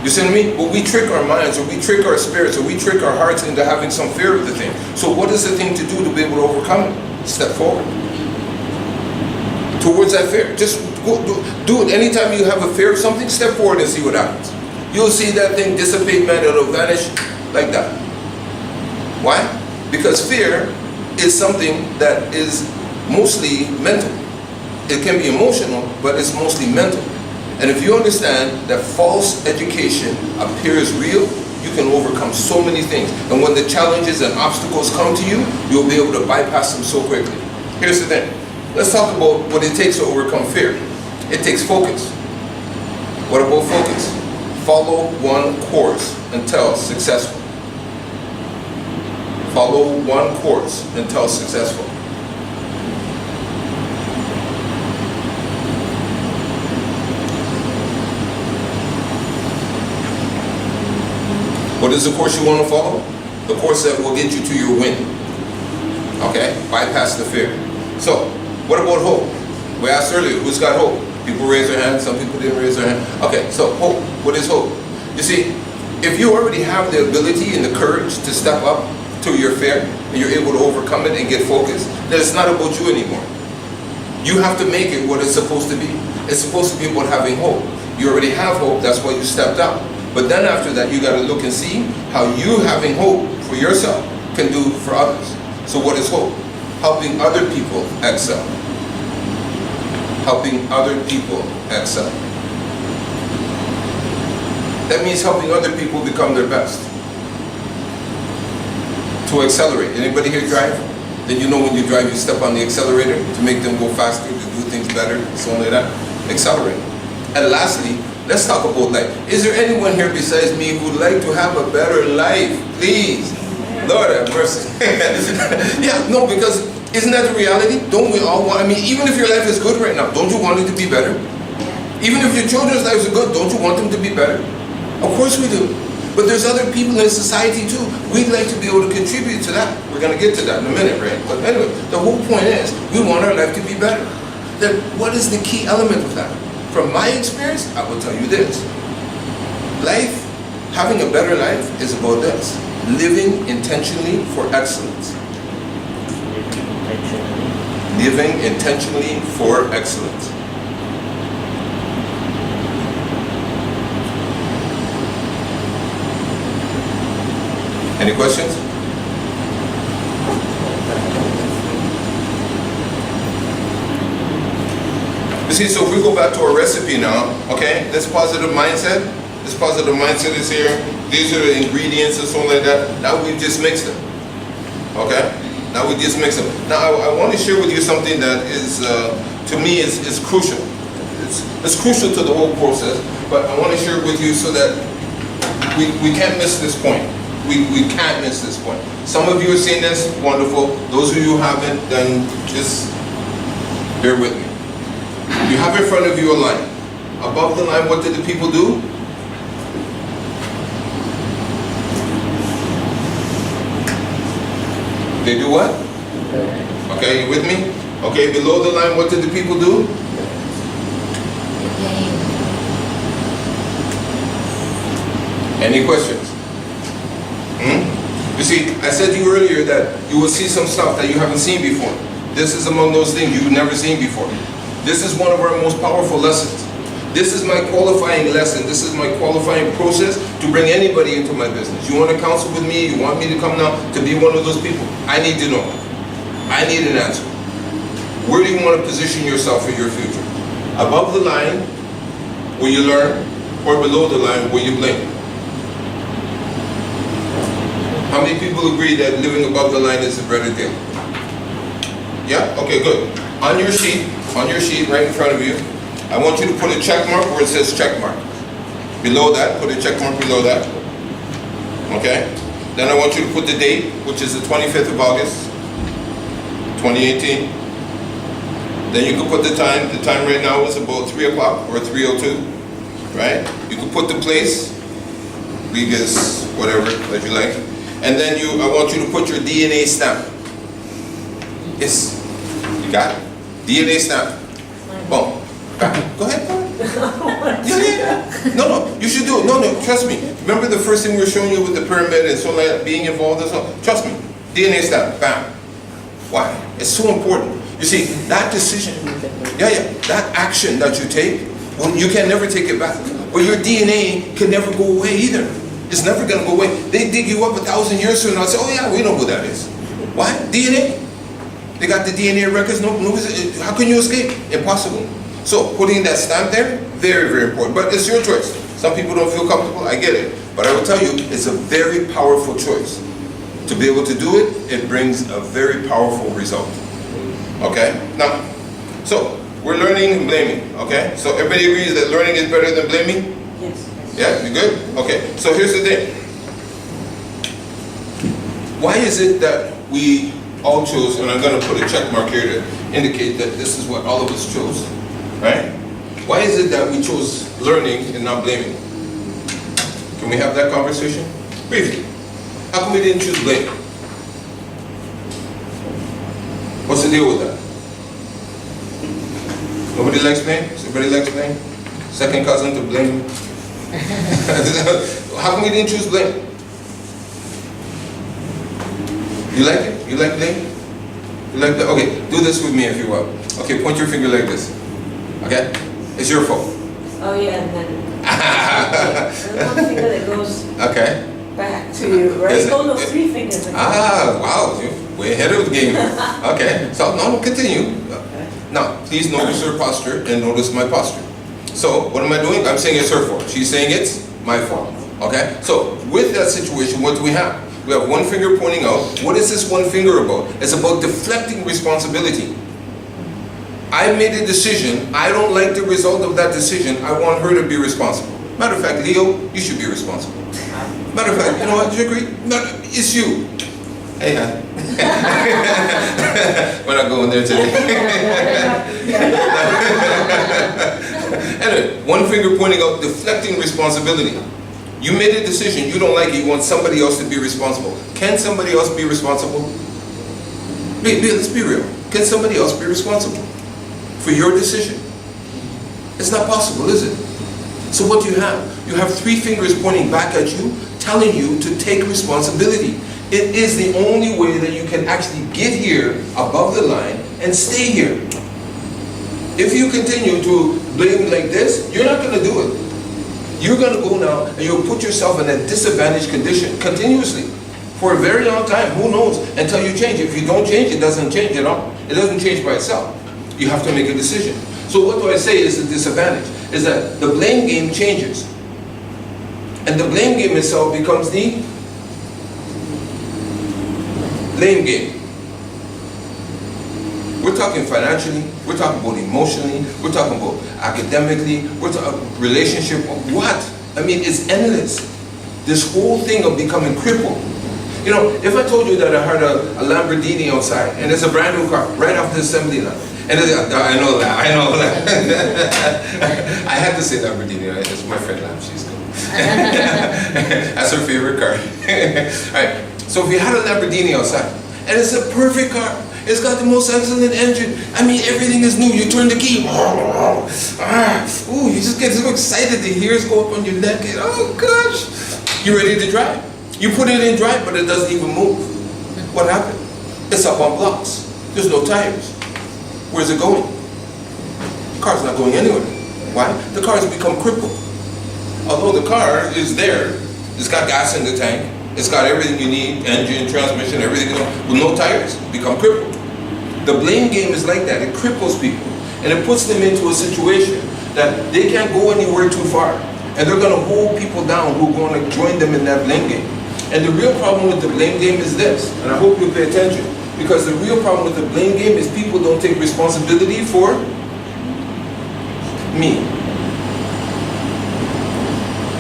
You see what I mean? Well, we trick our minds, or we trick our spirits, or we trick our hearts into having some fear of the thing. So what is the thing to do to be able to overcome it? Step forward towards that fear. Just go, do it. Anytime you have a fear of something, step forward and see what happens. You'll see that thing dissipate, man. It'll vanish like that. Why? Because fear is something that is mostly mental. It can be emotional, but it's mostly mental. And if you understand that false education appears real, you can overcome so many things. And when the challenges and obstacles come to you, you'll be able to bypass them so quickly. Here's the thing. Let's talk about what it takes to overcome fear. It takes focus. What about focus? Follow one course until successful. Follow one course until successful. What is the course you want to follow? The course that will get you to your win. Okay? Bypass the fear. So, what about hope? We asked earlier, who's got hope? People raised their hand, some people didn't raise their hand. Okay, so hope. What is hope? You see, if you already have the ability and the courage to step up to your fear, and you're able to overcome it and get focused, then it's not about you anymore. You have to make it what it's supposed to be. It's supposed to be about having hope. You already have hope, that's why you stepped up. But then after that, you got to look and see how you having hope for yourself can do for others. So what is hope? Helping other people excel. Helping other people excel. That means helping other people become their best. To accelerate. Anybody here drive? Then you know when you drive, you step on the accelerator to make them go faster, to do things better, so on like that. Accelerate. And lastly, let's talk about life. Is there anyone here besides me who would like to have a better life? Please. Lord have mercy. Yeah, no, because isn't that the reality? Don't we all want, I mean, even if your life is good right now, don't you want it to be better? Even if your children's lives are good, don't you want them to be better? Of course we do. But there's other people in society too. We'd like to be able to contribute to that. We're going to get to that in a minute, right? But anyway, the whole point is, we want our life to be better. Then what is the key element of that? From my experience, I will tell you this. Life, having a better life is about this. Living intentionally for excellence. Living intentionally for excellence. Any questions? You see, so if we go back to our recipe now, okay, this positive mindset is here. These are the ingredients and so like that. Now we've just mixed them. Okay? Now we just mix them. Now I want to share with you something that is, to me, is crucial. It's crucial to the whole process, but I want to share it with you so that we can't miss this point. We can't miss this point. Some of you are seeing this, wonderful. Those of you who haven't, then just bear with me. You have in front of you a line. Above the line, what did the people do? They do what? Okay, you with me? Okay, below the line, what did the people do? Any questions? You see, I said to you earlier that you will see some stuff that you haven't seen before. This is among those things you've never seen before. This is one of our most powerful lessons. This is my qualifying lesson. This is my qualifying process to bring anybody into my business. You want to counsel with me? You want me to come now to be one of those people? I need to know. I need an answer. Where do you want to position yourself for your future? Above the line, will you learn? Or below the line, will you blame? How many people agree that living above the line is a better deal? Yeah? Okay, good. On your sheet right in front of you, I want you to put a check mark where it says check mark. Below that, put a check mark below that. Okay? Then I want you to put the date, which is the 25th of August, 2018. Then you can put the time. The time right now is about 3 o'clock or 3:02. Right? You can put the place, Regus, whatever that you like. And then I want you to put your DNA stamp. Yes. You got it? DNA stamp. Boom. Go ahead. Yeah. No, you should do it. No, trust me. Remember the first thing we were showing you with the pyramid and so like being involved and so? Trust me. DNA stamp. Bam. Why? It's so important. You see, that decision, that action that you take, well, you can never take it back. But your DNA can never go away either. It's never going to go away. They dig you up 1,000 years from now and say, oh yeah, we know who that is. Why? DNA. They got the DNA records. No, how can you escape? Impossible. So putting that stamp there, very, very important. But it's your choice. Some people don't feel comfortable. I get it. But I will tell you, it's a very powerful choice. To be able to do it, it brings a very powerful result. Okay? Now, so we're learning and blaming. Okay? So everybody agrees that learning is better than blaming? Yes. Yeah, you good? Okay, so here's the thing. Why is it that we all chose, and I'm going to put a check mark here to indicate that this is what all of us chose, right? Why is it that we chose learning and not blaming? Can we have that conversation? Briefly. How come we didn't choose blame? What's the deal with that? Nobody likes blame? Everybody likes blame? Second cousin to blame? How come we didn't choose blame? You like it? You like blame? You like that? Okay, do this with me if you will. Okay, point your finger like this. Okay? It's your fault. Oh yeah, and then one finger that goes back to you, right? Oh no, 3 fingers. Wow, you're way ahead of the game. Okay, so now continue. Now, please notice her posture and notice my posture. So, what am I doing? I'm saying it's her fault. She's saying it's my fault. Okay? So, with that situation, what do we have? We have one finger pointing out. What is this one finger about? It's about deflecting responsibility. I made a decision. I don't like the result of that decision. I want her to be responsible. Matter of fact, Leo, you should be responsible. Matter of fact, you know what? Do you agree? No, it's you. Hey, hon. We're not going there today. Anyway, one finger pointing out, deflecting responsibility. You made a decision, you don't like it, you want somebody else to be responsible. Can somebody else be responsible? Let's be real. Can somebody else be responsible for your decision? It's not possible, is it? So what do you have? You have three fingers pointing back at you, telling you to take responsibility. It is the only way that you can actually get here above the line and stay here. If you continue to blame like this, you're not going to do it. You're going to go now and you'll put yourself in a disadvantaged condition continuously for a very long time. Who knows? Until you change. If you don't change, it doesn't change at all. It doesn't change by itself. You have to make a decision. So what do I say is the disadvantage? Is that the blame game changes. And the blame game itself becomes the blame game. We're talking financially, we're talking about emotionally, we're talking about academically, we're talking relationship, what? I mean, it's endless. This whole thing of becoming crippled. You know, if I told you that I had a Lamborghini outside, and it's a brand new car, right off the assembly line, and I know that. I had to say Lamborghini, right? It's my friend Lam, she's cool. That's her favorite car. Alright, so if you had a Lamborghini outside, and it's a perfect car, it's got the most excellent engine. I mean, everything is new. You turn the key. Ooh, you just get so excited. The hairs go up on your neck. And, oh, gosh. You're ready to drive. You put it in drive, but it doesn't even move. What happened? It's up on blocks. There's no tires. Where's it going? The car's not going anywhere. Why? The car has become crippled. Although the car is there, it's got gas in the tank. It's got everything you need, engine, transmission, everything, with no tires, become crippled. The blame game is like that. It cripples people. And it puts them into a situation that they can't go anywhere too far. And they're going to hold people down who are going to join them in that blame game. And the real problem with the blame game is this, and I hope you pay attention, because the real problem with the blame game is people don't take responsibility for me.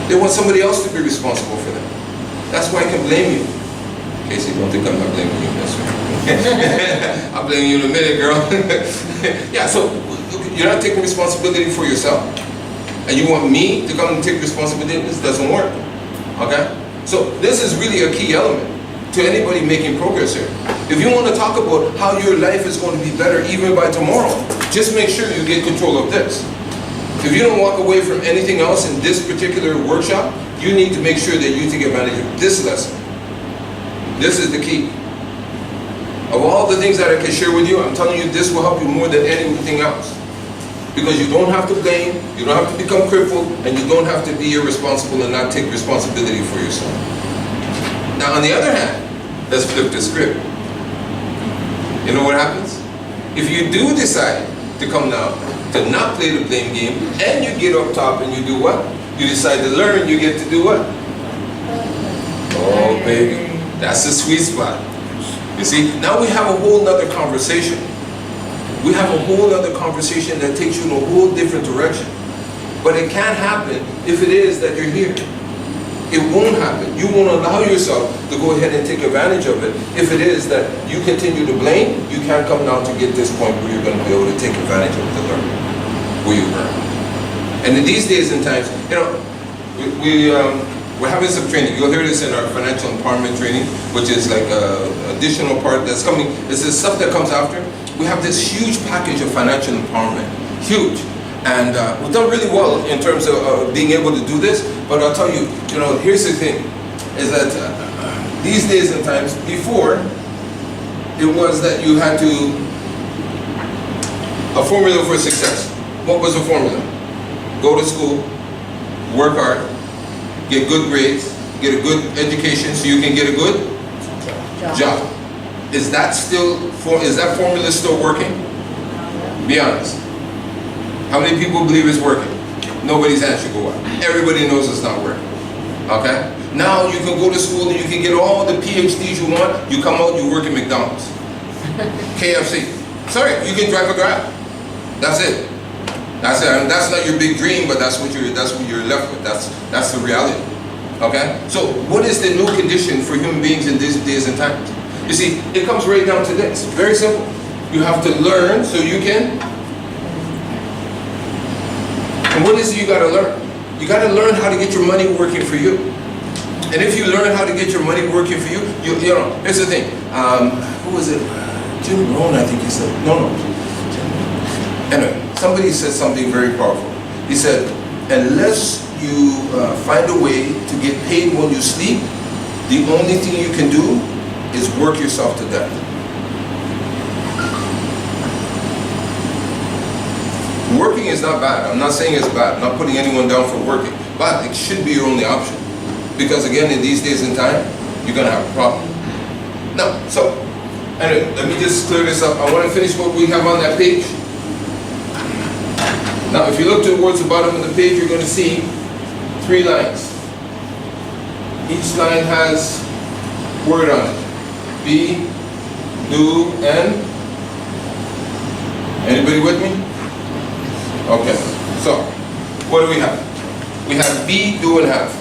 They want somebody else to be responsible for them. That's why I can blame you. Casey, don't think I'm not blaming you. That's right. I'll blame you in a minute, girl. Yeah, so you're not taking responsibility for yourself, and you want me to come and take responsibility. This doesn't work. Okay? So this is really a key element to anybody making progress here. If you want to talk about how your life is going to be better even by tomorrow, just make sure you get control of this. If you don't walk away from anything else in this particular workshop, you need to make sure that you take advantage of this lesson. This is the key. Of all the things that I can share with you, I'm telling you this will help you more than anything else. Because you don't have to blame, you don't have to become crippled, and you don't have to be irresponsible and not take responsibility for yourself. Now on the other hand, let's flip the script. You know what happens? If you do decide to come now, to not play the blame game, and you get up top and you do what? You decide to learn, you get to do what? Oh baby, that's the sweet spot. You see, now we have a whole nother conversation. We have a whole other conversation that takes you in a whole different direction. But it can't happen if it is that you're here. It won't happen. You won't allow yourself to go ahead and take advantage of it. If it is that you continue to blame, you can't come down to get this point where you're going to be able to take advantage of the learning, where you learn. And in these days and times, you know, we're having some training. You'll hear this in our financial empowerment training, which is like an additional part that's coming. This is stuff that comes after. We have this huge package of financial empowerment, huge. And we've done really well in terms of being able to do this. But I'll tell you, you know, here's the thing, is that these days and times, before, it was that you had to, a formula for success. What was the formula? Go to school, work hard, get good grades, get a good education so you can get a good job. Is that formula still working? Be honest. How many people believe it's working? Nobody's hand should go up. Everybody knows it's not working. Okay? Now you can go to school and you can get all the PhDs you want. You come out, you work at McDonald's, KFC. Sorry, you can drive a Grab. That's it. That's it. And that's not your big dream, but that's what you're left with. That's the reality. Okay? So what is the new condition for human beings in these days and times? You see, it comes right down to this. Very simple. You have to learn so you can. And what is it you got to learn? You got to learn how to get your money working for you. And if you learn how to get your money working for you, you know, here's the thing. Who was it? Jim Rohn, I think he said. No. Anyway, somebody said something very powerful. He said, unless you find a way to get paid when you sleep, the only thing you can do is work yourself to death. Working is not bad. I'm not saying it's bad. I'm not putting anyone down for working. But it should be your only option. Because again, in these days and time, you're going to have a problem. Now, so, anyway, let me just clear this up. I want to finish what we have on that page. Now, if you look towards the bottom of the page, you're going to see 3 lines. Each line has word on it. Be, do, and. Anybody with me? Okay. So, what do we have? We have be, do, and have.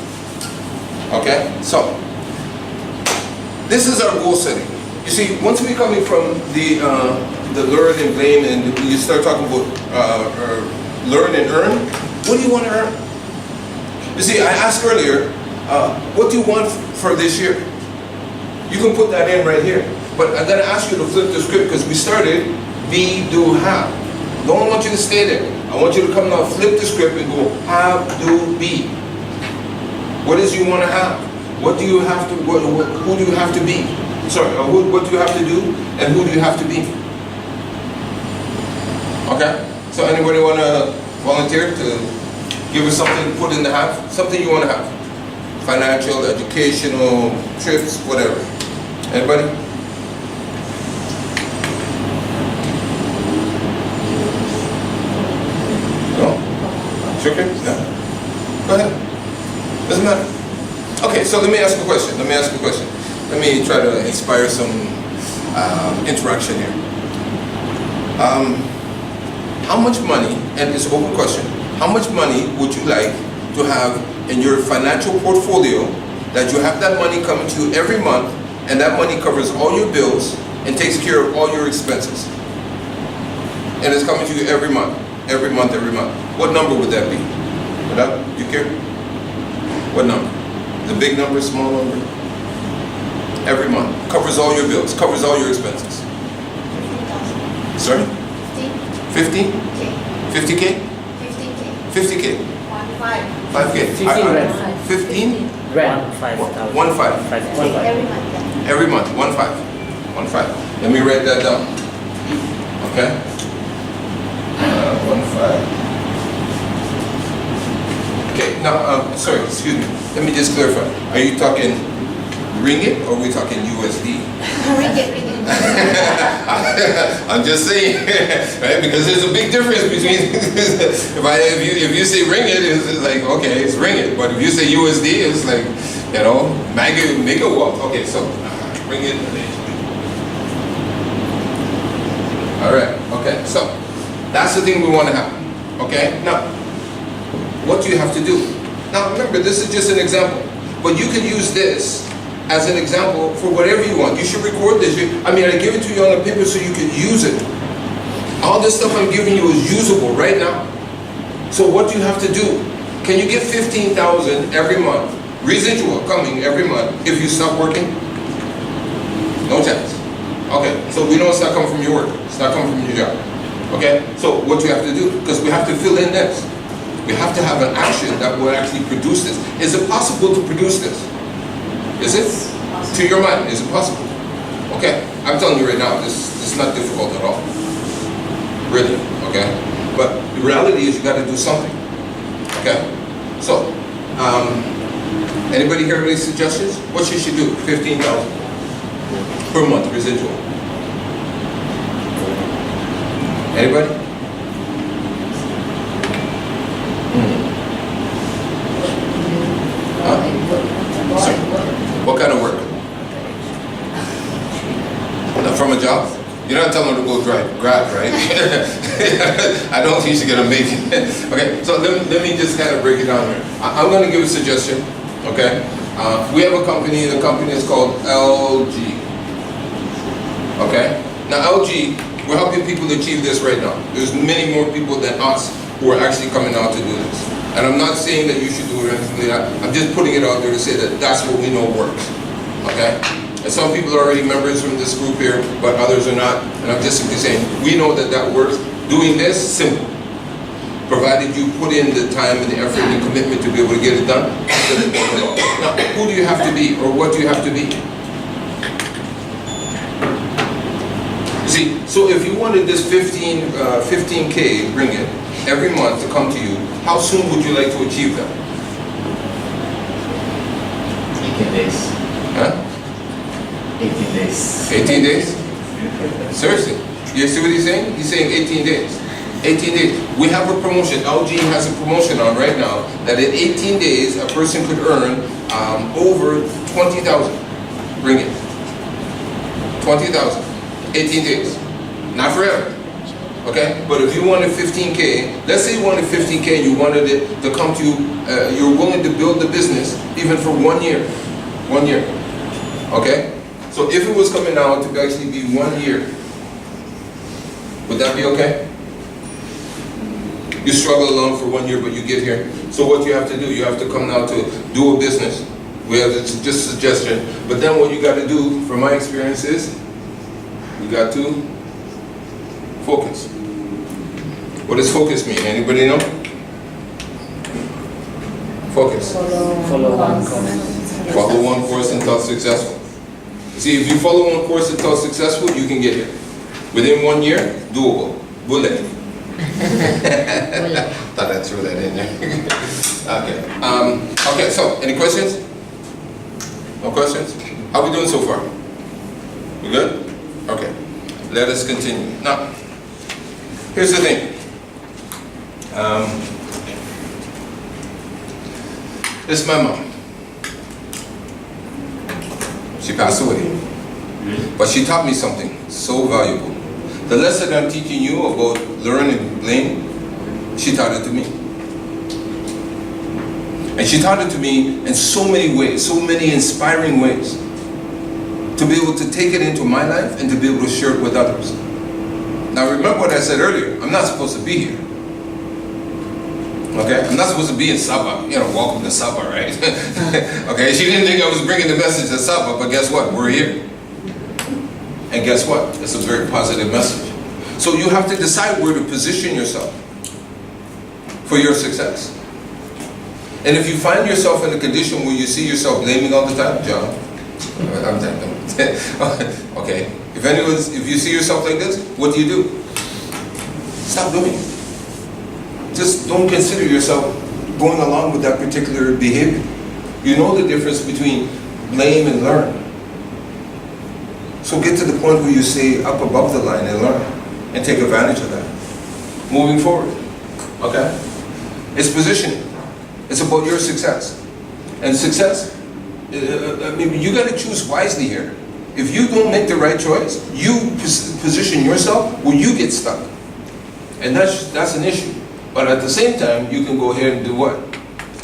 Okay? So, this is our goal setting. You see, once we come in from the learn and blame, and you start talking about learn and earn, what do you want to earn? You see, I asked earlier, what do you want for this year? You can put that in right here. But I'm going to ask you to flip the script because we started be, do, have. Don't want you to stay there. I want you to come now, flip the script and go have, do, be. What is you want to have? What do you have to, who do you have to be? Sorry, what do you have to do and who do you have to be? Okay? So anybody want to volunteer to give us something to put in the have? Something you want to have. Financial, educational, trips, whatever. Anybody? No? Sure? No? Go ahead. Doesn't matter. Okay, so let me ask a question. Let me try to inspire some interaction here. How much money, and it's an open question, how much money would you like to have in your financial portfolio that you have that money coming to you every month and that money covers all your bills and takes care of all your expenses? And it's coming to you every month. What number would that be? Do you care? What number? The big number, small number? Every month. Covers all your bills, covers all your expenses. 50,000. Sorry? 50. 50? 50K? 50K. 5K. 15? Rent 5,000. 1.5. Every month. Yeah. Every month, 1.5. 1.5. Let me write that down. Okay? 1.5. Okay, now, sorry, excuse me. Let me just clarify. Are you talking ringgit or are we talking USD? Ringgit. I'm just saying, right? Because there's a big difference between if you say ringgit, it's like okay, it's ringgit. But if you say USD, it's like megawatt. Okay, so ringgit. All right. Okay, so that's the thing we want to have. Okay. Now, what do you have to do? Now, remember, this is just an example, but you can use this as an example for whatever you want. You should record this. I give it to you on a paper so you can use it. All this stuff I'm giving you is usable right now. So what do you have to do? Can you get 15,000 every month, residual coming every month if you stop working? No chance. Okay, so we know it's not coming from your work. It's not coming from your job. Okay, so what do you have to do? Because we have to fill in this. We have to have an action that will actually produce this. Is it possible to produce this? Is it? To your mind, is it possible? Okay, I'm telling you right now, this is not difficult at all. Really, okay? But the reality is you got to do something. Okay? So, anybody here have any suggestions? What you should do? 15,000 per month residual. Anybody? What kind of work? From a job? You're not telling her to go grab, right? I don't think she's gonna make it. Okay, so let me just kind of break it down here. I'm gonna give a suggestion, okay? We have a company, the company is called LG. Okay? Now LG, we're helping people achieve this right now. There's many more people than us who are actually coming out to do this. And I'm not saying that you should do it or anything like that. I'm just putting it out there to say that that's what we know works. Okay? And some people are already members from this group here, but others are not. And I'm just simply saying, we know that that works. Doing this, simple. Provided you put in the time and the effort and the commitment to be able to get it done. Now, who do you have to be, or what do you have to be? You see, so if you wanted this 15K ringgit every month to come to you, how soon would you like to achieve that? 18 days. Huh? 18 days. 18 days? Seriously? You see what he's saying? He's saying 18 days. 18 days. We have a promotion. LG has a promotion on right now that in 18 days a person could earn over 20,000 ringgit. 20,000. 18 days. Not forever. Okay? But if you wanted 15K, let's say you wanted 15K and you wanted it to come to you, you're willing to build the business even for 1 year. 1 year. Okay? So if it was coming out to actually be 1 year, would that be okay? You struggle along for 1 year, but you get here. So what you have to do, you have to come now to do a business. We have just a suggestion. But then what you got to do, from my experience, is you got to focus. What does focus mean? Anybody know? Focus. Follow one course. Follow one course until successful. See, if you follow one course until successful, you can get here. Within 1 year, doable. Bullet. Thought I'd throw that in there. Okay. Okay, so, any questions? No questions? How we doing so far? We good? Okay. Let us continue. Now, here's the thing. This is my mom. She passed away. But she taught me something so valuable. The lesson I'm teaching you about learn and blame, she taught it to me. And she taught it to me in so many ways, so many inspiring ways, to be able to take it into my life and to be able to share it with others. Now remember what I said earlier, I'm not supposed to be here. Okay? I'm not supposed to be in Sabah. You know, welcome to Sabah, right? Okay, she didn't think I was bringing the message to Sabah, but guess what? We're here. And guess what? It's a very positive message. So you have to decide where to position yourself for your success. And if you find yourself in a condition where you see yourself blaming all the time, John, I'm okay. If you see yourself like this, what do? Stop doing it. Just don't consider yourself going along with that particular behavior. You know the difference between blame and learn. So get to the point where you stay up above the line and learn and take advantage of that. Moving forward. Okay? It's positioning. It's about your success. And success, I mean, you got to choose wisely here. If you don't make the right choice, you position yourself where you get stuck. And that's an issue. But at the same time, you can go ahead and do what?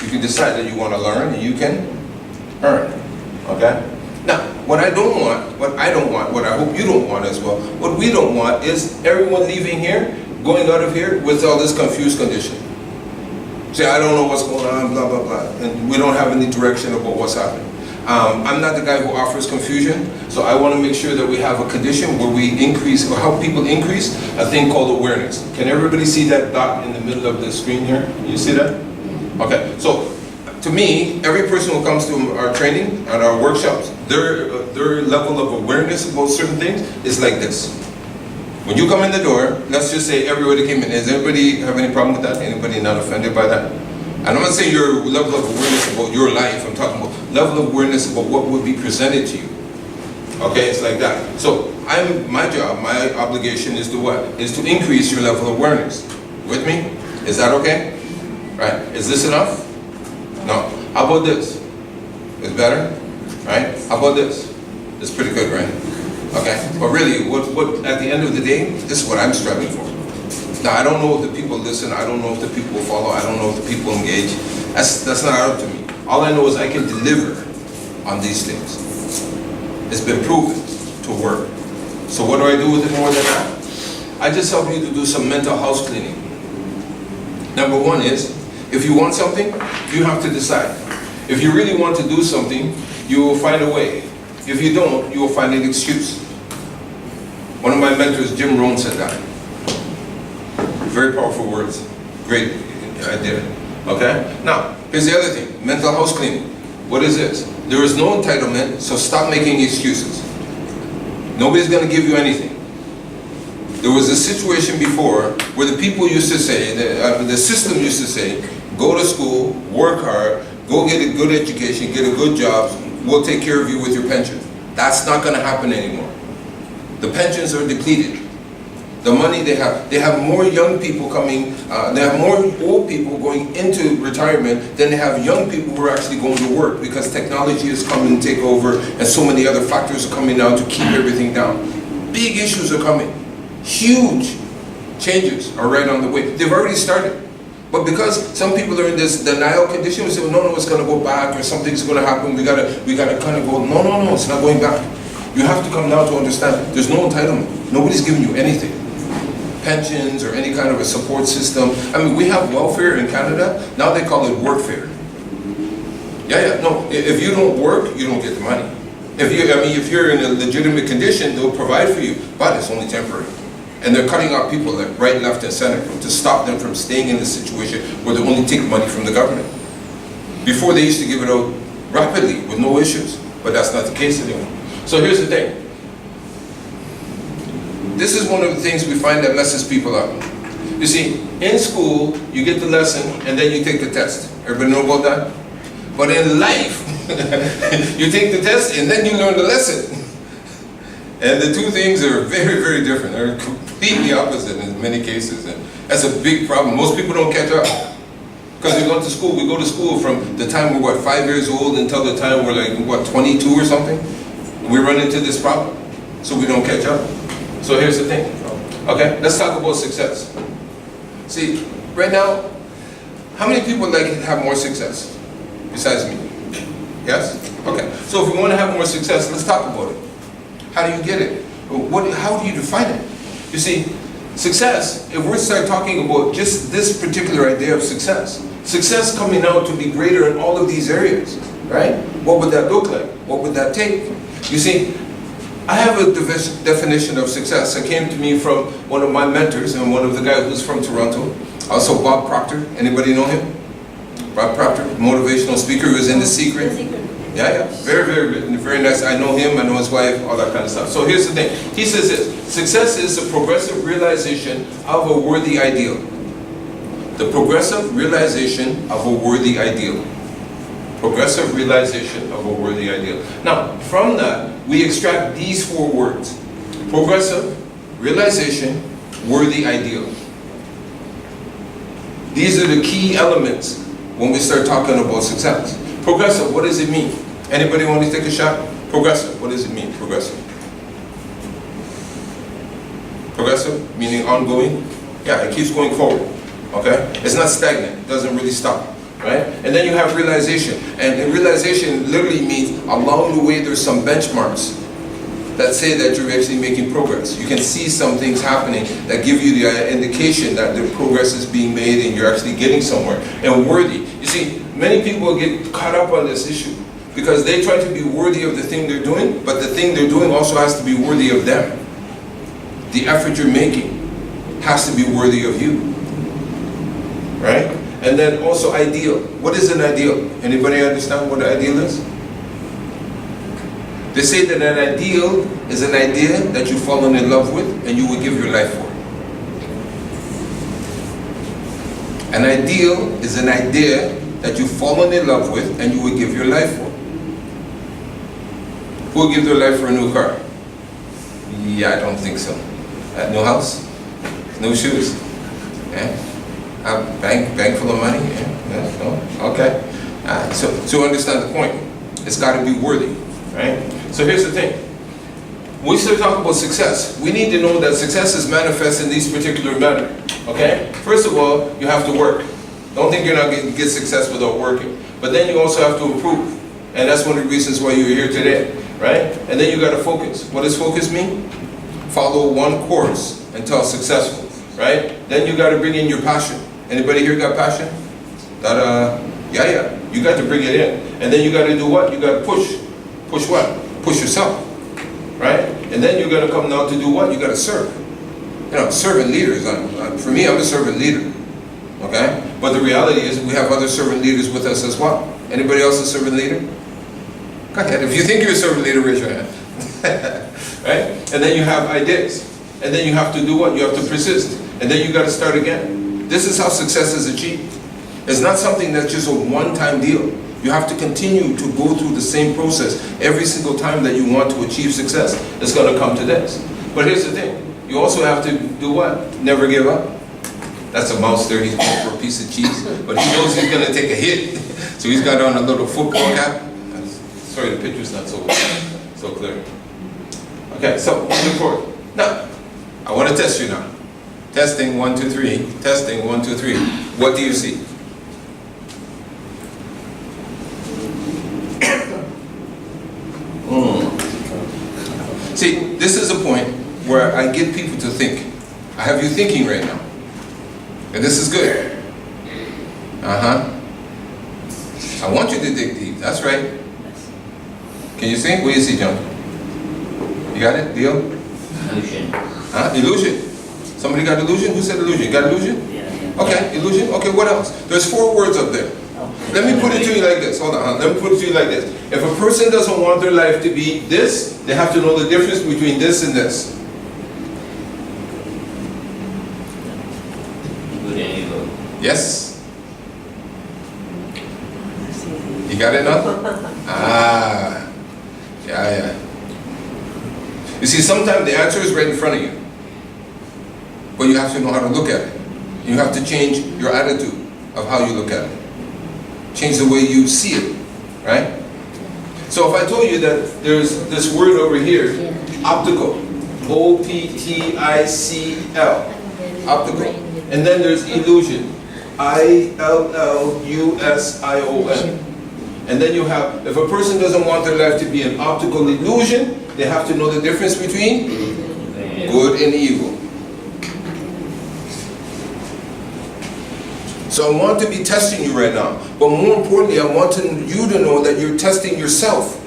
You can decide that you want to learn and you can earn. Okay? Now, what I don't want, what I hope you don't want as well, what we don't want is everyone leaving here, going out of here with all this confused condition. Say, I don't know what's going on, blah, blah, blah. And we don't have any direction about what's happening. I'm not the guy who offers confusion, so I want to make sure that we have a condition where we increase, or help people increase, a thing called awareness. Can everybody see that dot in the middle of the screen here? You see that? Okay, so to me, every person who comes to our training and our workshops, their level of awareness about certain things is like this. When you come in the door, let's just say everybody came in. Does everybody have any problem with that? Anybody not offended by that? And I'm not saying your level of awareness about your life. I'm talking about level of awareness about what would be presented to you. Okay, it's like that. So my job, my obligation is to what? Is to increase your level of awareness. With me? Is that okay? Right? Is this enough? No. How about this? It's better? Right? How about this? It's pretty good, right? Okay? But really, what at the end of the day, this is what I'm striving for. Now, I don't know if the people listen, I don't know if the people follow, I don't know if the people engage. That's not up to me. All I know is I can deliver on these things. It's been proven to work. So what do I do with it more than that? I just help you to do some mental house cleaning. Number one is, If you want something, you have to decide. If you really want to do something, you will find a way. If you don't, you will find an excuse. One of my mentors, Jim Rohn, said that. Very powerful words. Great idea. Okay? Now, here's the other thing. Mental house cleaning. What is this? There is no entitlement, so stop making excuses. Nobody's going to give you anything. There was a situation before where the people used to say, the system used to say, go to school, work hard, go get a good education, get a good job, we'll take care of you with your pension. That's not going to happen anymore. The pensions are depleted. The money they have more young people coming, they have more old people going into retirement than they have young people who are actually going to work, because technology has come and take over and so many other factors are coming now to keep everything down. Big issues are coming. Huge changes are right on the way. They've already started. But because some people are in this denial condition, we say, well, no, it's going to go back, or something's going to happen, we gotta kind of go, no, it's not going back. You have to come now to understand, there's no entitlement. Nobody's giving you anything. Pensions or any kind of a support system. I mean, we have welfare in Canada, now they call it workfare. No, if you don't work, you don't get the money. If you're in a legitimate condition, they'll provide for you, but it's only temporary. And they're cutting out people like right, left, and center to stop them from staying in this situation where they only take money from the government. Before, they used to give it out rapidly with no issues, but that's not the case anymore. So here's the thing. This is one of the things we find that messes people up. You see, in school, you get the lesson and then you take the test. Everybody know about that? But in life, you take the test and then you learn the lesson. And the two things are very, very different. They're completely opposite in many cases. And that's a big problem. Most people don't catch up. Because we go to school from the time we're, 5 years old until the time we're 22 or something. We run into this problem. So we don't catch up. So here's the thing. Okay, let's talk about success. See, right now, how many people would like to have more success? Besides me? Yes? Okay. So if we want to have more success, let's talk about it. How do you get it? How do you define it? You see, success, if we start talking about just this particular idea of success coming out to be greater in all of these areas, right? What would that look like? What would that take? You see, I have a definition of success. It came to me from one of my mentors and one of the guys who's from Toronto. Also Bob Proctor. Anybody know him? Bob Proctor, motivational speaker who was in The Secret. Yeah. Very, very good. Very nice. I know him, I know his wife, all that kind of stuff. So here's the thing. He says this: success is the progressive realization of a worthy ideal. The progressive realization of a worthy ideal. Progressive realization of a worthy ideal. Now, from that, we extract these 4 words. Progressive, realization, worthy ideal. These are the key elements when we start talking about success. Progressive, what does it mean? Anybody want to take a shot? Progressive, what does it mean, progressive? Progressive, meaning ongoing? Yeah, it keeps going forward, okay? It's not stagnant, it doesn't really stop, right? And then you have realization, and realization literally means along the way there's some benchmarks that say that you're actually making progress. You can see some things happening that give you the indication that the progress is being made and you're actually getting somewhere. And worthy. You see, many people get caught up on this issue because they try to be worthy of the thing they're doing, but the thing they're doing also has to be worthy of them. The effort you're making has to be worthy of you. Right? And then also ideal. What is an ideal? Anybody understand what an ideal is? They say that an ideal is an idea that you've fallen in love with and you would give your life for. An ideal is an idea that you've fallen in love with and you would give your life for. Who would give their life for a new car? Yeah, I don't think so. A new house? New shoes? Yeah? A bank full of money? Yeah? No? Okay. So understand the point. It's got to be worthy. Right? So here's the thing. When we start talking about success, we need to know that success is manifest in these particular manner. Okay? First of all, you have to work. Don't think you're not going to get success without working. But then you also have to improve. And that's one of the reasons why you're here today. Right? And then you got to focus. What does focus mean? Follow one course until successful. Right? Then you got to bring in your passion. Anybody here got passion? you got to bring it in. And then you got to do what? You got to push. Push what? Push yourself, right? And then you're going to come now to do what? You got to serve. You know, servant leaders, for me, I'm a servant leader, okay? But the reality is we have other servant leaders with us as well. Anybody else a servant leader? Go ahead. If you think you're a servant leader, raise your hand. Right? And then you have ideas. And then you have to do what? You have to persist. And then you got to start again. This is how success is achieved. It's not something that's just a one-time deal. You have to continue to go through the same process every single time that you want to achieve success. It's going to come to this. But here's the thing. You also have to do what? Never give up. That's a mouse there. He's going for a piece of cheese. But he knows he's going to take a hit. So he's got on a little football cap. Sorry, the picture's not so clear. Okay, so moving forward. Now, I want to test you now. Testing, 1, 2, 3. Testing, 1, 2, 3. What do you see? See, this is a point where I get people to think. I have you thinking right now. And this is good. I want you to dig deep. That's right. Can you see? What do you see, John? You got it? Deal? Illusion. Illusion. Somebody got illusion? Who said illusion? You got illusion? Yeah. Okay, illusion. Okay, what else? There's 4 words up there. Let me put it to you like this. Hold on. Let me put it to you like this. If a person doesn't want their life to be this, they have to know the difference between this and this. Good and evil. Yes? You got it now? Yeah. You see, sometimes the answer is right in front of you. But you have to know how to look at it. You have to change your attitude of how you look at it. Change the way you see it, right? So if I told you that there's this word over here, optical, O-P-T-I-C-L, optical, and then there's illusion, I-L-L-U-S-I-O-N, and then you have, if a person doesn't want their life to be an optical illusion, they have to know the difference between good and evil. So I want to be testing you right now. But more importantly, I want you to know that you're testing yourself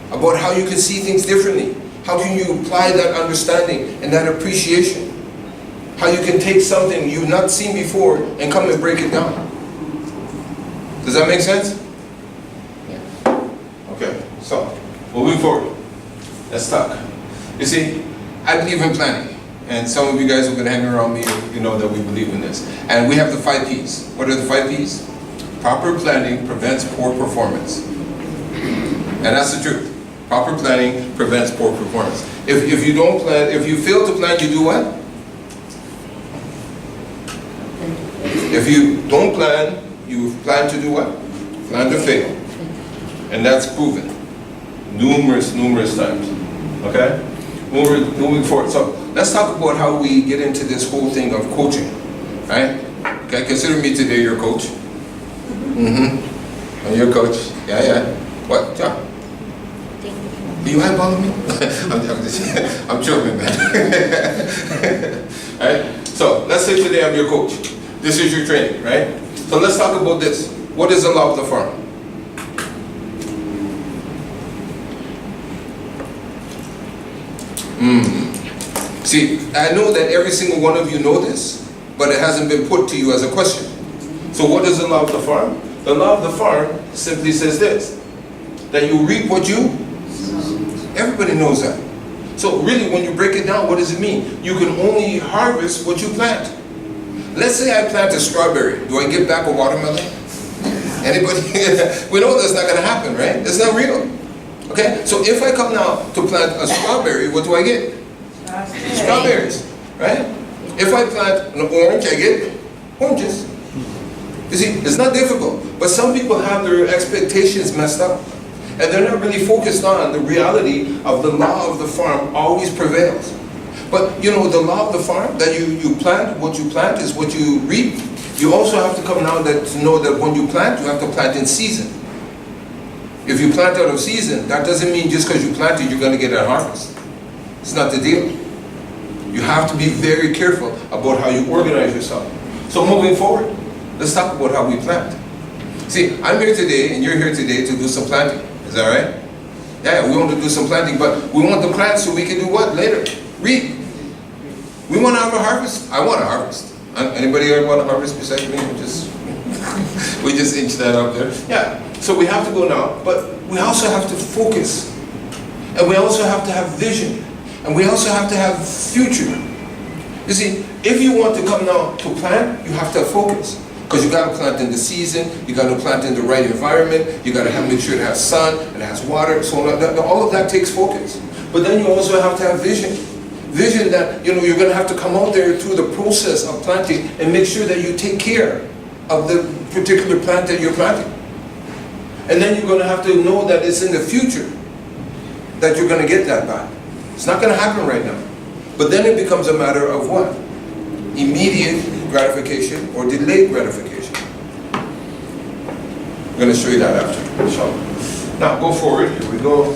about how you can see things differently. How can you apply that understanding and that appreciation? How you can take something you've not seen before and come and break it down. Does that make sense? Yeah. Okay, so moving forward. Let's talk. You see, I believe in planning. And some of you guys who have been hanging around me, you know that we believe in this. And we have the 5 P's. What are the 5 P's? Proper planning prevents poor performance. And that's the truth. Proper planning prevents poor performance. If you don't plan, if you fail to plan, you do what? If you don't plan, you plan to do what? Plan to fail. And that's proven. Numerous times. Okay? Moving forward. So let's talk about how we get into this whole thing of coaching. Right? Okay, consider me today your coach. I'm your coach. Yeah. What? Yeah. Are you eyeballing me? I'm joking, man. Alright? So let's say today I'm your coach. This is your training, right? So let's talk about this. What is the law of the farm? See, I know that every single one of you know this, but it hasn't been put to you as a question. So what is the law of the farm? The law of the farm simply says this, that you reap what you... Everybody knows that. So really, when you break it down, what does it mean? You can only harvest what you plant. Let's say I plant a strawberry. Do I get back a watermelon? Anybody? We know that's not going to happen, right? It's not real. Okay? So if I come now to plant a strawberry, what do I get? Strawberries, right? If I plant an orange, I get oranges. You see, it's not difficult. But some people have their expectations messed up. And they're not really focused on the reality of the law of the farm always prevails. But you know, the law of the farm, that you plant, what you plant is what you reap. You also have to come now to know that when you plant, you have to plant in season. If you plant out of season, that doesn't mean just because you planted, you're going to get a harvest. It's not the deal. You have to be very careful about how you organize yourself. So moving forward, let's talk about how we plant. See, I'm here today and you're here today to do some planting. Is that right? Yeah, we want to do some planting, but we want the plants so we can do what later? Reap. We want to have a harvest. I want a harvest. Anybody here want a harvest besides me? We just inch that up there. Yeah, so we have to go now, but we also have to focus. And we also have to have vision. And we also have to have future. You see, if you want to come now to plant, you have to have focus. Because you got to plant in the season, you got to plant in the right environment, you got to make sure it has sun, it has water, so all of that takes focus. But then you also have to have vision. Vision that, you're going to have to come out there through the process of planting and make sure that you take care of the particular plant that you're planting. And then you're going to have to know that it's in the future that you're going to get that back. It's not going to happen right now. But then it becomes a matter of what? Immediate gratification or delayed gratification. I'm going to show you that after. Inshallah. Now go forward. Here we go.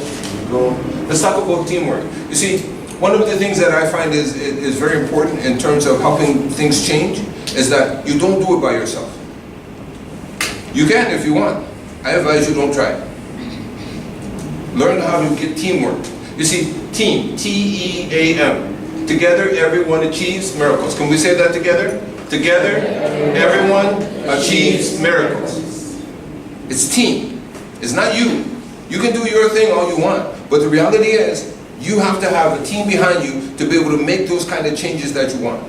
Let's talk about teamwork. You see, one of the things that I find is very important in terms of helping things change is that you don't do it by yourself. You can if you want. I advise you don't try it. Learn how to get teamwork. You see, team, T-E-A-M. Together, everyone achieves miracles. Can we say that together? Together, everyone achieves miracles. It's team. It's not you. You can do your thing all you want, but the reality is, you have to have a team behind you to be able to make those kind of changes that you want.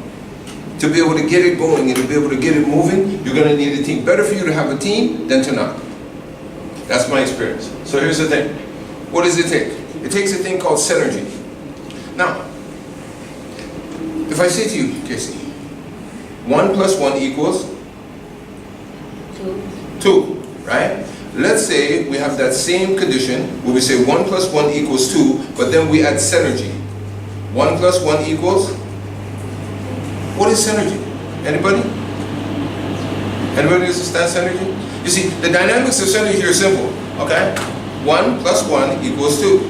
To be able to get it going and to be able to get it moving, you're going to need a team. Better for you to have a team than to not. That's my experience. So here's the thing. What does it take? It takes a thing called synergy. Now, if I say to you, Casey, 1 + 1 equals? 2, right? Let's say we have that same condition where we say 1 + 1 equals 2, but then we add synergy. 1 + 1 equals? What is synergy? Anybody? Anybody understand synergy? You see, the dynamics of synergy are simple, okay? 1 + 1 equals 2.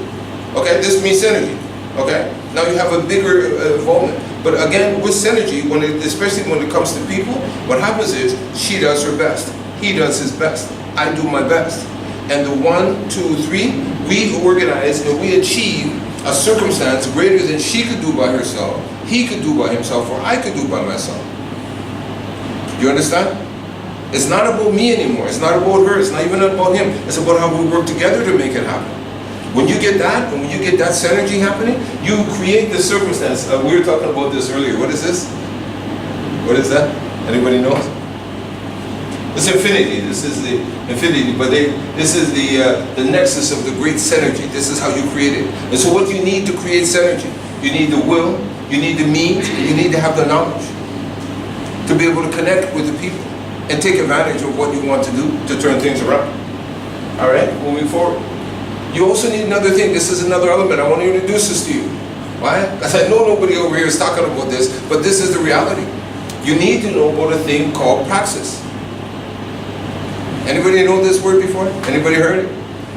Okay, this means synergy. Okay? Now you have a bigger involvement. But again, with synergy, especially when it comes to people, what happens is she does her best. He does his best. I do my best. And the 1, 2, 3, we organize and we achieve a circumstance greater than she could do by herself, he could do by himself, or I could do by myself. You understand? It's not about me anymore. It's not about her. It's not even about him. It's about how we work together to make it happen. When you get that, and when you get that synergy happening, you create the circumstance. We were talking about this earlier. What is this? What is that? Anybody knows? It's infinity. This is the infinity. But this is the nexus of the great synergy. This is how you create it. And so what you need to create synergy? You need the will, you need the means, and you need to have the knowledge to be able to connect with the people and take advantage of what you want to do to turn things around. All right, moving forward. You also need another thing. This is another element. I want to introduce this to you. Why? Because I know nobody over here is talking about this, but this is the reality. You need to know about a thing called praxis. Anybody know this word before? Anybody heard it?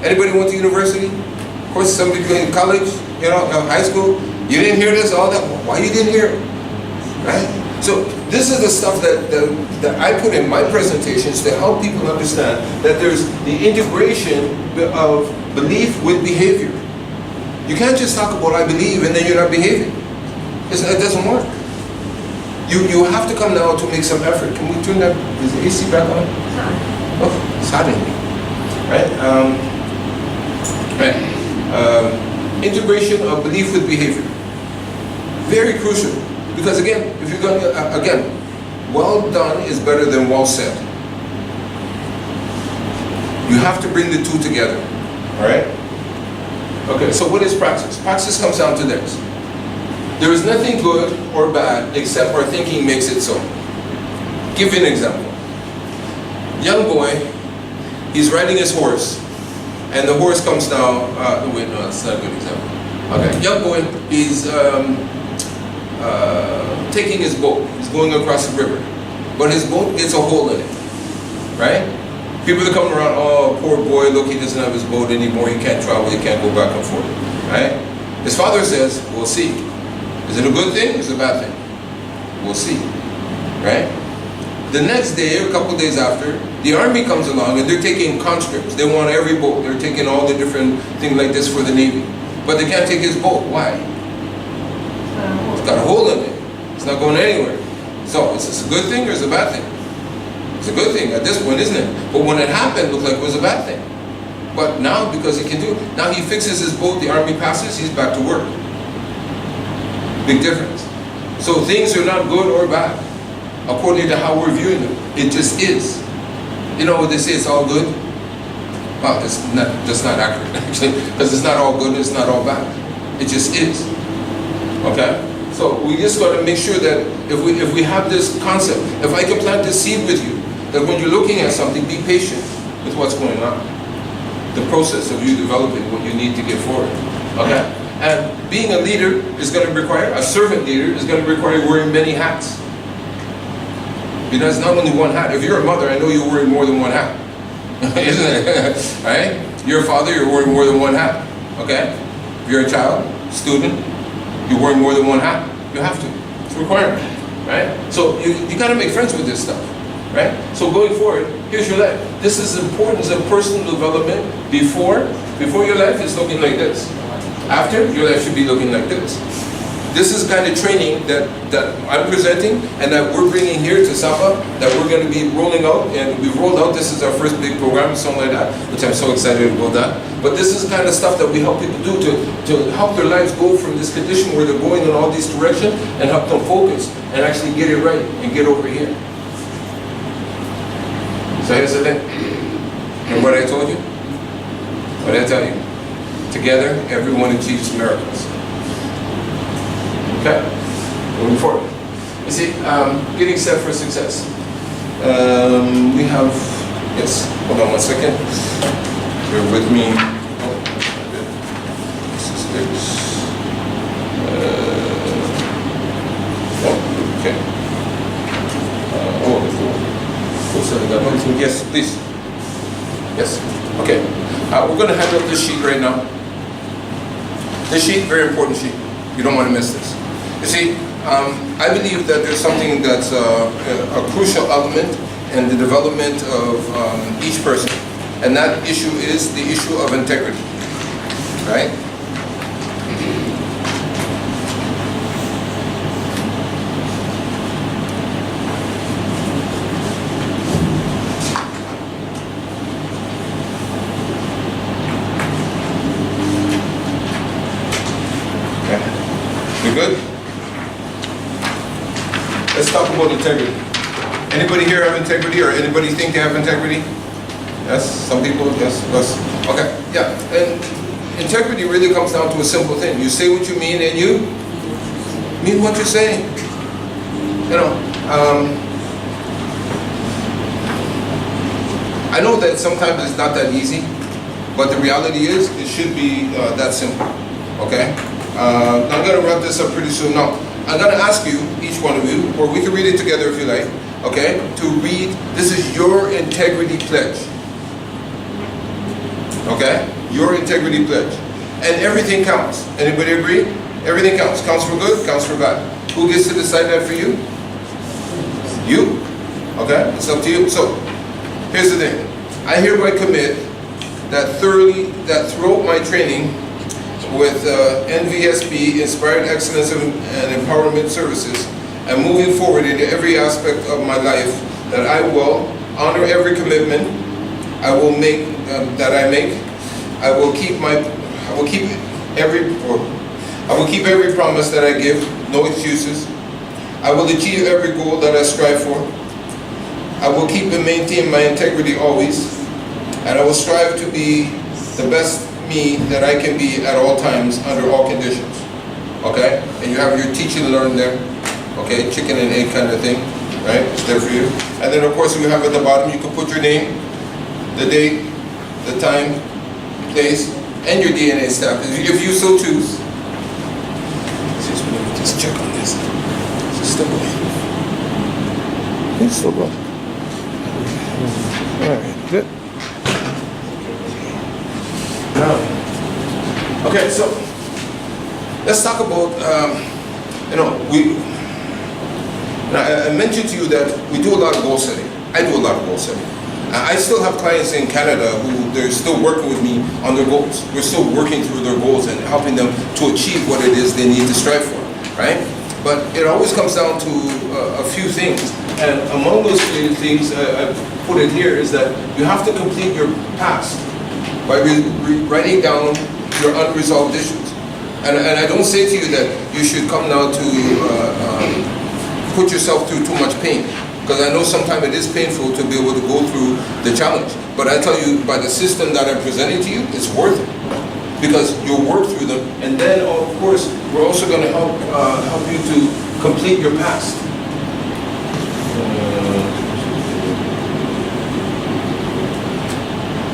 Anybody went to university? Of course, somebody in college, high school. You didn't hear this, all that. Why you didn't hear it? Right? So this is the stuff that I put in my presentations to help people understand that there's the integration of belief with behavior. You can't just talk about I believe and then you're not behaving. It doesn't work. You have to come now to make some effort. Can we turn that, is the AC back on? Oh, it's hot in here. Right? Integration of belief with behavior. Very crucial. Because again, if you're going to, well done is better than well said. You have to bring the two together. Alright? Okay, so what is praxis? Praxis comes down to this. There is nothing good or bad except our thinking makes it so. Give you an example. Young boy, he's riding his horse, and the horse comes down, wait, no, that's not a good example. Okay, young boy, he's taking his boat. He's going across the river. But his boat gets a hole in it. Right? People are coming around, oh, poor boy, look, he doesn't have his boat anymore. He can't travel. He can't go back and forth. Right? His father says, we'll see. Is it a good thing? Is it a bad thing? We'll see. Right? The next day, or a couple days after, the army comes along and they're taking conscripts. They want every boat. They're taking all the different things like this for the Navy. But they can't take his boat. Why? It's got a hole in it. It's not going anywhere. So, is this a good thing or is it a bad thing? It's a good thing at this point, isn't it? But when it happened, it looked like it was a bad thing. But now, because he can do it, now he fixes his boat, the army passes, he's back to work. Big difference. So things are not good or bad, according to how we're viewing them. It just is. You know what they say, it's all good? Well, that's not accurate, actually, because it's not all good, it's not all bad. It just is. Okay? So we just got to make sure that if we have this concept, if I can plant this seed with you, that when you're looking at something, be patient with what's going on. The process of you developing what you need to get forward. Okay? And being a leader is going to require, a servant leader is going to require wearing many hats. Because it's not only one hat. If you're a mother, I know you're wearing more than one hat. Isn't it? Right? You're a father, you're wearing more than one hat. Okay? If you're a child, student, you're wearing more than one hat. You have to. It's a requirement. Right? So you got to make friends with this stuff. Right? So going forward, here's your life. This is the importance of personal development. Before your life is looking like this. After, your life should be looking like this. This is kind of training that I'm presenting and that we're bringing here to Sabah, that we're going to be rolling out, and we've rolled out. This is our first big program, something like that, which I'm so excited about that. But this is the kind of stuff that we help people do to help their lives go from this condition where they're going in all these directions and help them focus and actually get it right and get over here. So here's the thing. Remember what I told you? What did I tell you? Together, everyone achieves miracles. Okay? Moving forward. You see, getting set for success. We have, yes, hold on 1 second. Bear with me. Okay. Yes, please. Yes. Okay. We're going to hand out this sheet right now. This sheet, very important sheet. You don't want to miss this. You see, I believe that there's something that's a crucial element in the development of each person. And that issue is the issue of integrity. Right? You good? Let's talk about integrity. Anybody here have integrity, or anybody think they have integrity? Yes? Some people? Yes? Yes? Okay. Yeah. And integrity really comes down to a simple thing. You say what you mean and you mean what you say. You know, I know that sometimes it's not that easy, but the reality is it should be that simple. Okay? I'm going to wrap this up pretty soon. Now, I'm going to ask you, each one of you, or we can read it together if you like, okay, to read, this is your integrity pledge. Okay? Your integrity pledge. And everything counts. Anybody agree? Everything counts. Counts for good, counts for bad. Who gets to decide that for you? You. Okay? It's up to you. So, here's the thing. I hereby commit that throughout my training with NVSB, Inspired Excellence and Empowerment Services, and moving forward into every aspect of my life, that I will honor every commitment I will make, I will keep every promise that I give, no excuses. I will achieve every goal that I strive for. I will keep and maintain my integrity always, and I will strive to be the best me that I can be at all times, under all conditions. Okay? And you have your teach and learn there. Okay? Chicken and egg kind of thing. Right? It's there for you. And then of course you have at the bottom, you can put your name, the date, the time, place, and your DNA stamp, if you so choose. Just check on this. Just step away. It's still going. Alright, good. Okay, so let's talk about, Now, I mentioned to you that we do a lot of goal setting. I do a lot of goal setting. I still have clients in Canada who they're still working with me on their goals. We're still working through their goals and helping them to achieve what it is they need to strive for, right? But it always comes down to a few things. And among those few things, I put it here, is that you have to complete your past by writing down your unresolved issues. And I don't say to you that you should come now to put yourself through too much pain. Because I know sometimes it is painful to be able to go through the challenge. But I tell you, by the system that I'm presenting to you, it's worth it. Because you'll work through them. And then, of course, we're also going to help you to complete your past.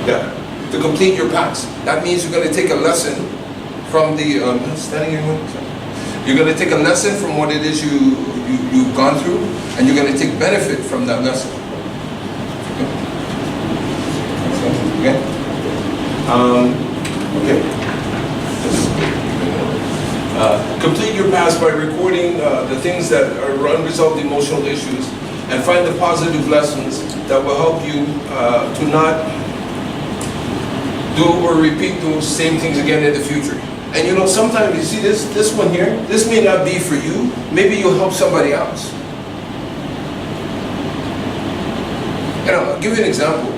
Yeah, to complete your past. That means you're going to take a lesson from the, standing here, you're going to take a lesson from what it is you've gone through, and you're going to take benefit from that lesson. Okay? Okay. Complete your past by recording the things that are unresolved emotional issues, and find the positive lessons that will help you to not do or repeat those same things again in the future. And you know, sometimes you see this one here, this may not be for you, maybe you'll help somebody else. And I'll give you an example,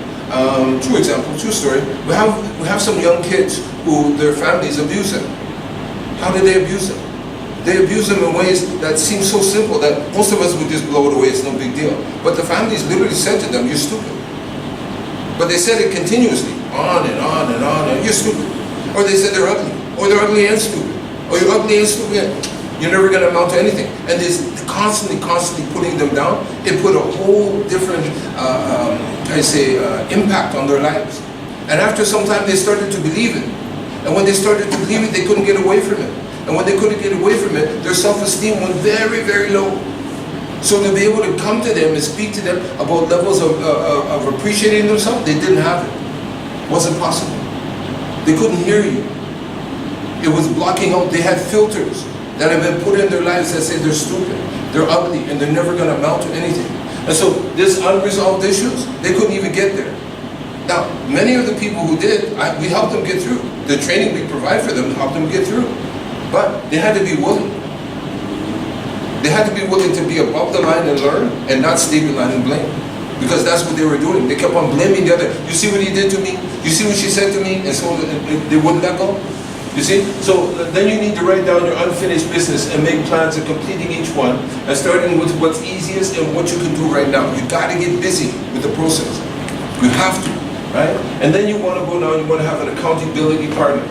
true story. We have some young kids who their families abuse them. How do they abuse them? They abuse them in ways that seem so simple that most of us would just blow it away, it's no big deal. But the families literally said to them, you're stupid. But they said it continuously, on and on and on, and you're stupid. Or they said they're ugly. Or they're ugly and stupid. Or you're ugly and stupid. You're never going to amount to anything. And this constantly putting them down, it put a whole different, impact on their lives. And after some time, they started to believe it. And when they started to believe it, they couldn't get away from it. And when they couldn't get away from it, their self-esteem went very, very low. So to be able to come to them and speak to them about levels of appreciating themselves, they didn't have it. It wasn't possible. They couldn't hear you. It was blocking out. They had filters that have been put in their lives that say they're stupid, they're ugly, and they're never going to amount to anything. And so this unresolved issues, they couldn't even get there. Now, many of the people who did, we helped them get through. The training we provide for them helped them get through. But they had to be willing. They had to be willing to be above the line and learn, and not stay behind and blame. Because that's what they were doing. They kept on blaming the other. You see what he did to me? You see what she said to me? And so they wouldn't let go. You see? So then you need to write down your unfinished business and make plans of completing each one, and starting with what's easiest and what you can do right now. You got to get busy with the process. You have to, right? And then you want to go now, you want to have an accountability partner.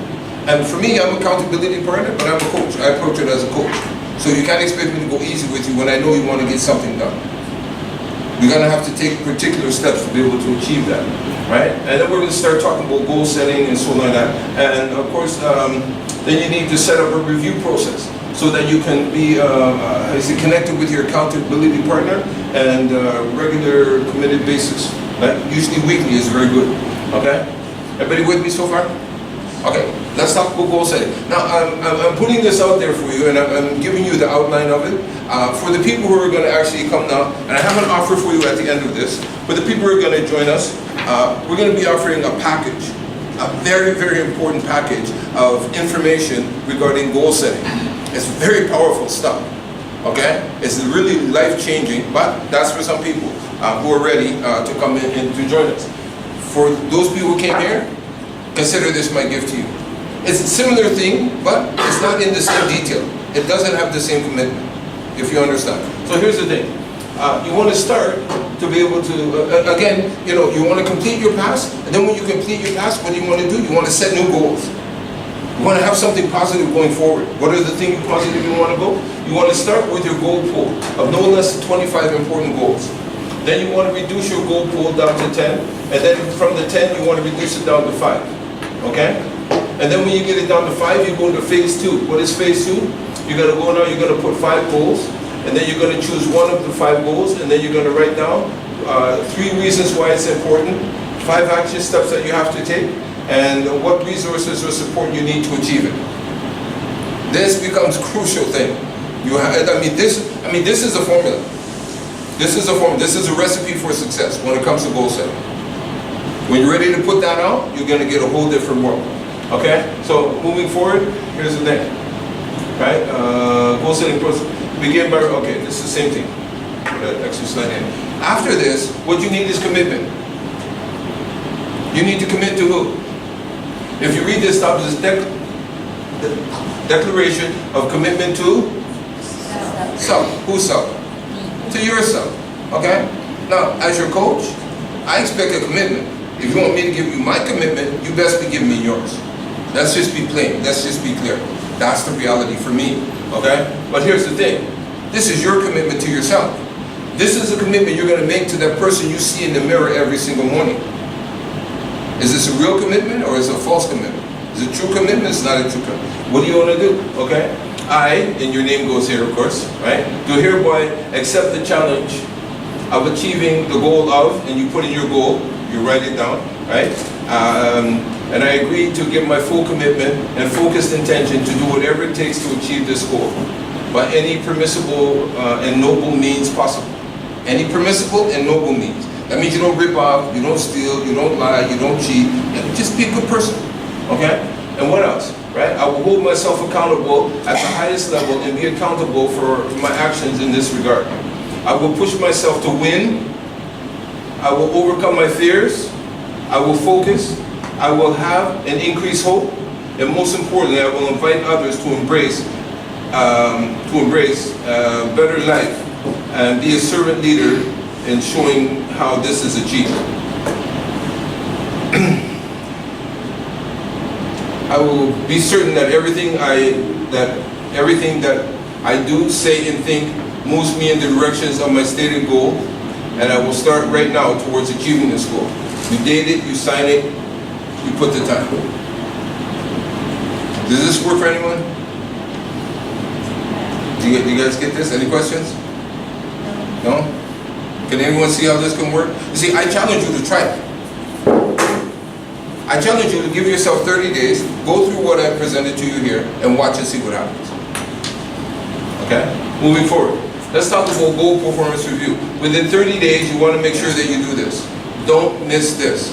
And for me, I'm an accountability partner, but I'm a coach. I approach it as a coach. So you can't expect me to go easy with you when I know you want to get something done. You're going to have to take particular steps to be able to achieve that, right? And then we're going to start talking about goal setting and so on like that. And of course, then you need to set up a review process so that you can be connected with your accountability partner and regular committed basis. Right? Usually weekly is very good, okay? Everybody with me so far? Okay, let's talk about goal setting. Now, I'm putting this out there for you, and I'm giving you the outline of it. For the people who are going to actually come now, and I have an offer for you at the end of this, for the people who are going to join us, we're going to be offering a package, a very, very important package of information regarding goal setting. It's very powerful stuff, okay? It's really life-changing, but that's for some people who are ready to come in and to join us. For those people who came here, consider this my gift to you. It's a similar thing, but it's not in the same detail. It doesn't have the same commitment, if you understand. So here's the thing. You want to start to be able to, again, you want to complete your past, and then when you complete your past, what do you want to do? You want to set new goals. You want to have something positive going forward. What are the things positive you want to go? You want to start with your goal pool of no less than 25 important goals. Then you want to reduce your goal pool down to 10, and then from the 10, you want to reduce it down to 5. Okay? And then when you get it down to 5, you go into phase 2. What is phase 2? You're going to go now, you're going to put 5 goals, and then you're going to choose one of the 5 goals, and then you're going to write down 3 reasons why it's important, 5 action steps that you have to take, and what resources or support you need to achieve it. This becomes a crucial thing. This is a formula. This is a recipe for success when it comes to goal setting. When you're ready to put that out, you're going to get a whole different world. Okay? So moving forward, here's the thing. Right? Goal setting process. Begin by, okay, this is the same thing. Put that extra slide in. After this, what you need is commitment. You need to commit to who? If you read this stuff, this declaration of commitment to self. Who's self? To yourself. Okay? Now, as your coach, I expect a commitment. If you want me to give you my commitment, you best be giving me yours. Let's just be plain. Let's just be clear. That's the reality for me. Okay? But here's the thing. This is your commitment to yourself. This is a commitment you're going to make to that person you see in the mirror every single morning. Is this a real commitment or is it a false commitment? Is it a true commitment? It's not a true commitment. What do you want to do? Okay? I, and your name goes here, of course, right? Do hereby accept the challenge of achieving the goal of, and you put in your goal, you write it down, right? And I agree to give my full commitment and focused intention to do whatever it takes to achieve this goal by any permissible and noble means possible. Any permissible and noble means. That means you don't rip off, you don't steal, you don't lie, you don't cheat. Just be a good person, okay? And what else, right? I will hold myself accountable at the highest level and be accountable for my actions in this regard. I will push myself to win. I will overcome my fears. I will focus. I will have an increased hope. And most importantly, I will invite others to embrace better life and be a servant leader in showing how this is achieved. I will be certain that everything that I do, say, and think moves me in the directions of my stated goal, and I will start right now towards achieving this goal. You date it, you sign it, you put the time. Does this work for anyone? Do you guys get this? Any questions? No? Can anyone see how this can work? You see, I challenge you to try it. I challenge you to give yourself 30 days, go through what I presented to you here, and watch and see what happens. Okay? Moving forward. Let's talk about goal performance review. Within 30 days, you want to make sure that you do this. Don't miss this.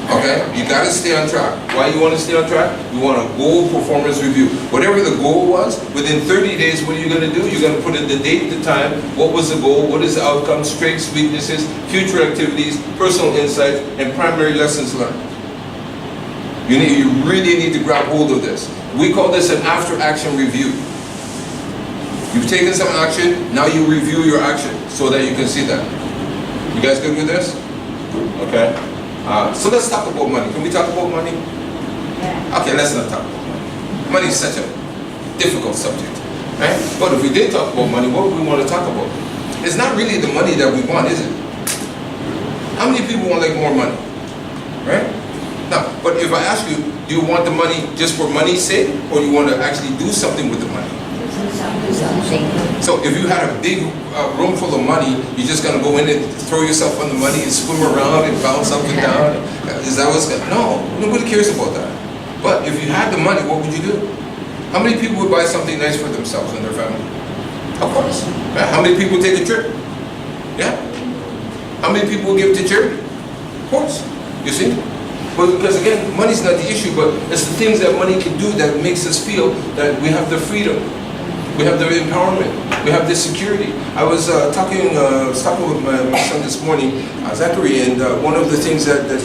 Okay? You got to stay on track. Why you want to stay on track? You want a goal performance review. Whatever the goal was, within 30 days, what are you going to do? You're going to put in the date, the time, what was the goal, what is the outcome, strengths, weaknesses, future activities, personal insights, and primary lessons learned. You really need to grab hold of this. We call this an after-action review. You've taken some action, now you review your action so that you can see that. You guys good with this? Okay. So let's talk about money. Can we talk about money? Yeah. Okay, let's not talk about money. Money is such a difficult subject, right? But if we did talk about money, what would we want to talk about? It's not really the money that we want, is it? How many people want like more money, right? Now, but if I ask you, do you want the money just for money's sake, or do you want to actually do something with the money? So if you had a big room full of money, you're just going to go in and throw yourself on the money and swim around and bounce up and down? Is that what's going to... No, nobody cares about that. But if you had the money, what would you do? How many people would buy something nice for themselves and their family? Of course. Right? How many people take a trip? Yeah. How many people will give to charity? Of course. You see? But because again, money's not the issue, but it's the things that money can do that makes us feel that we have the freedom. We have the empowerment. We have the security. I was talking with my son this morning, Zachary, and one of the things that he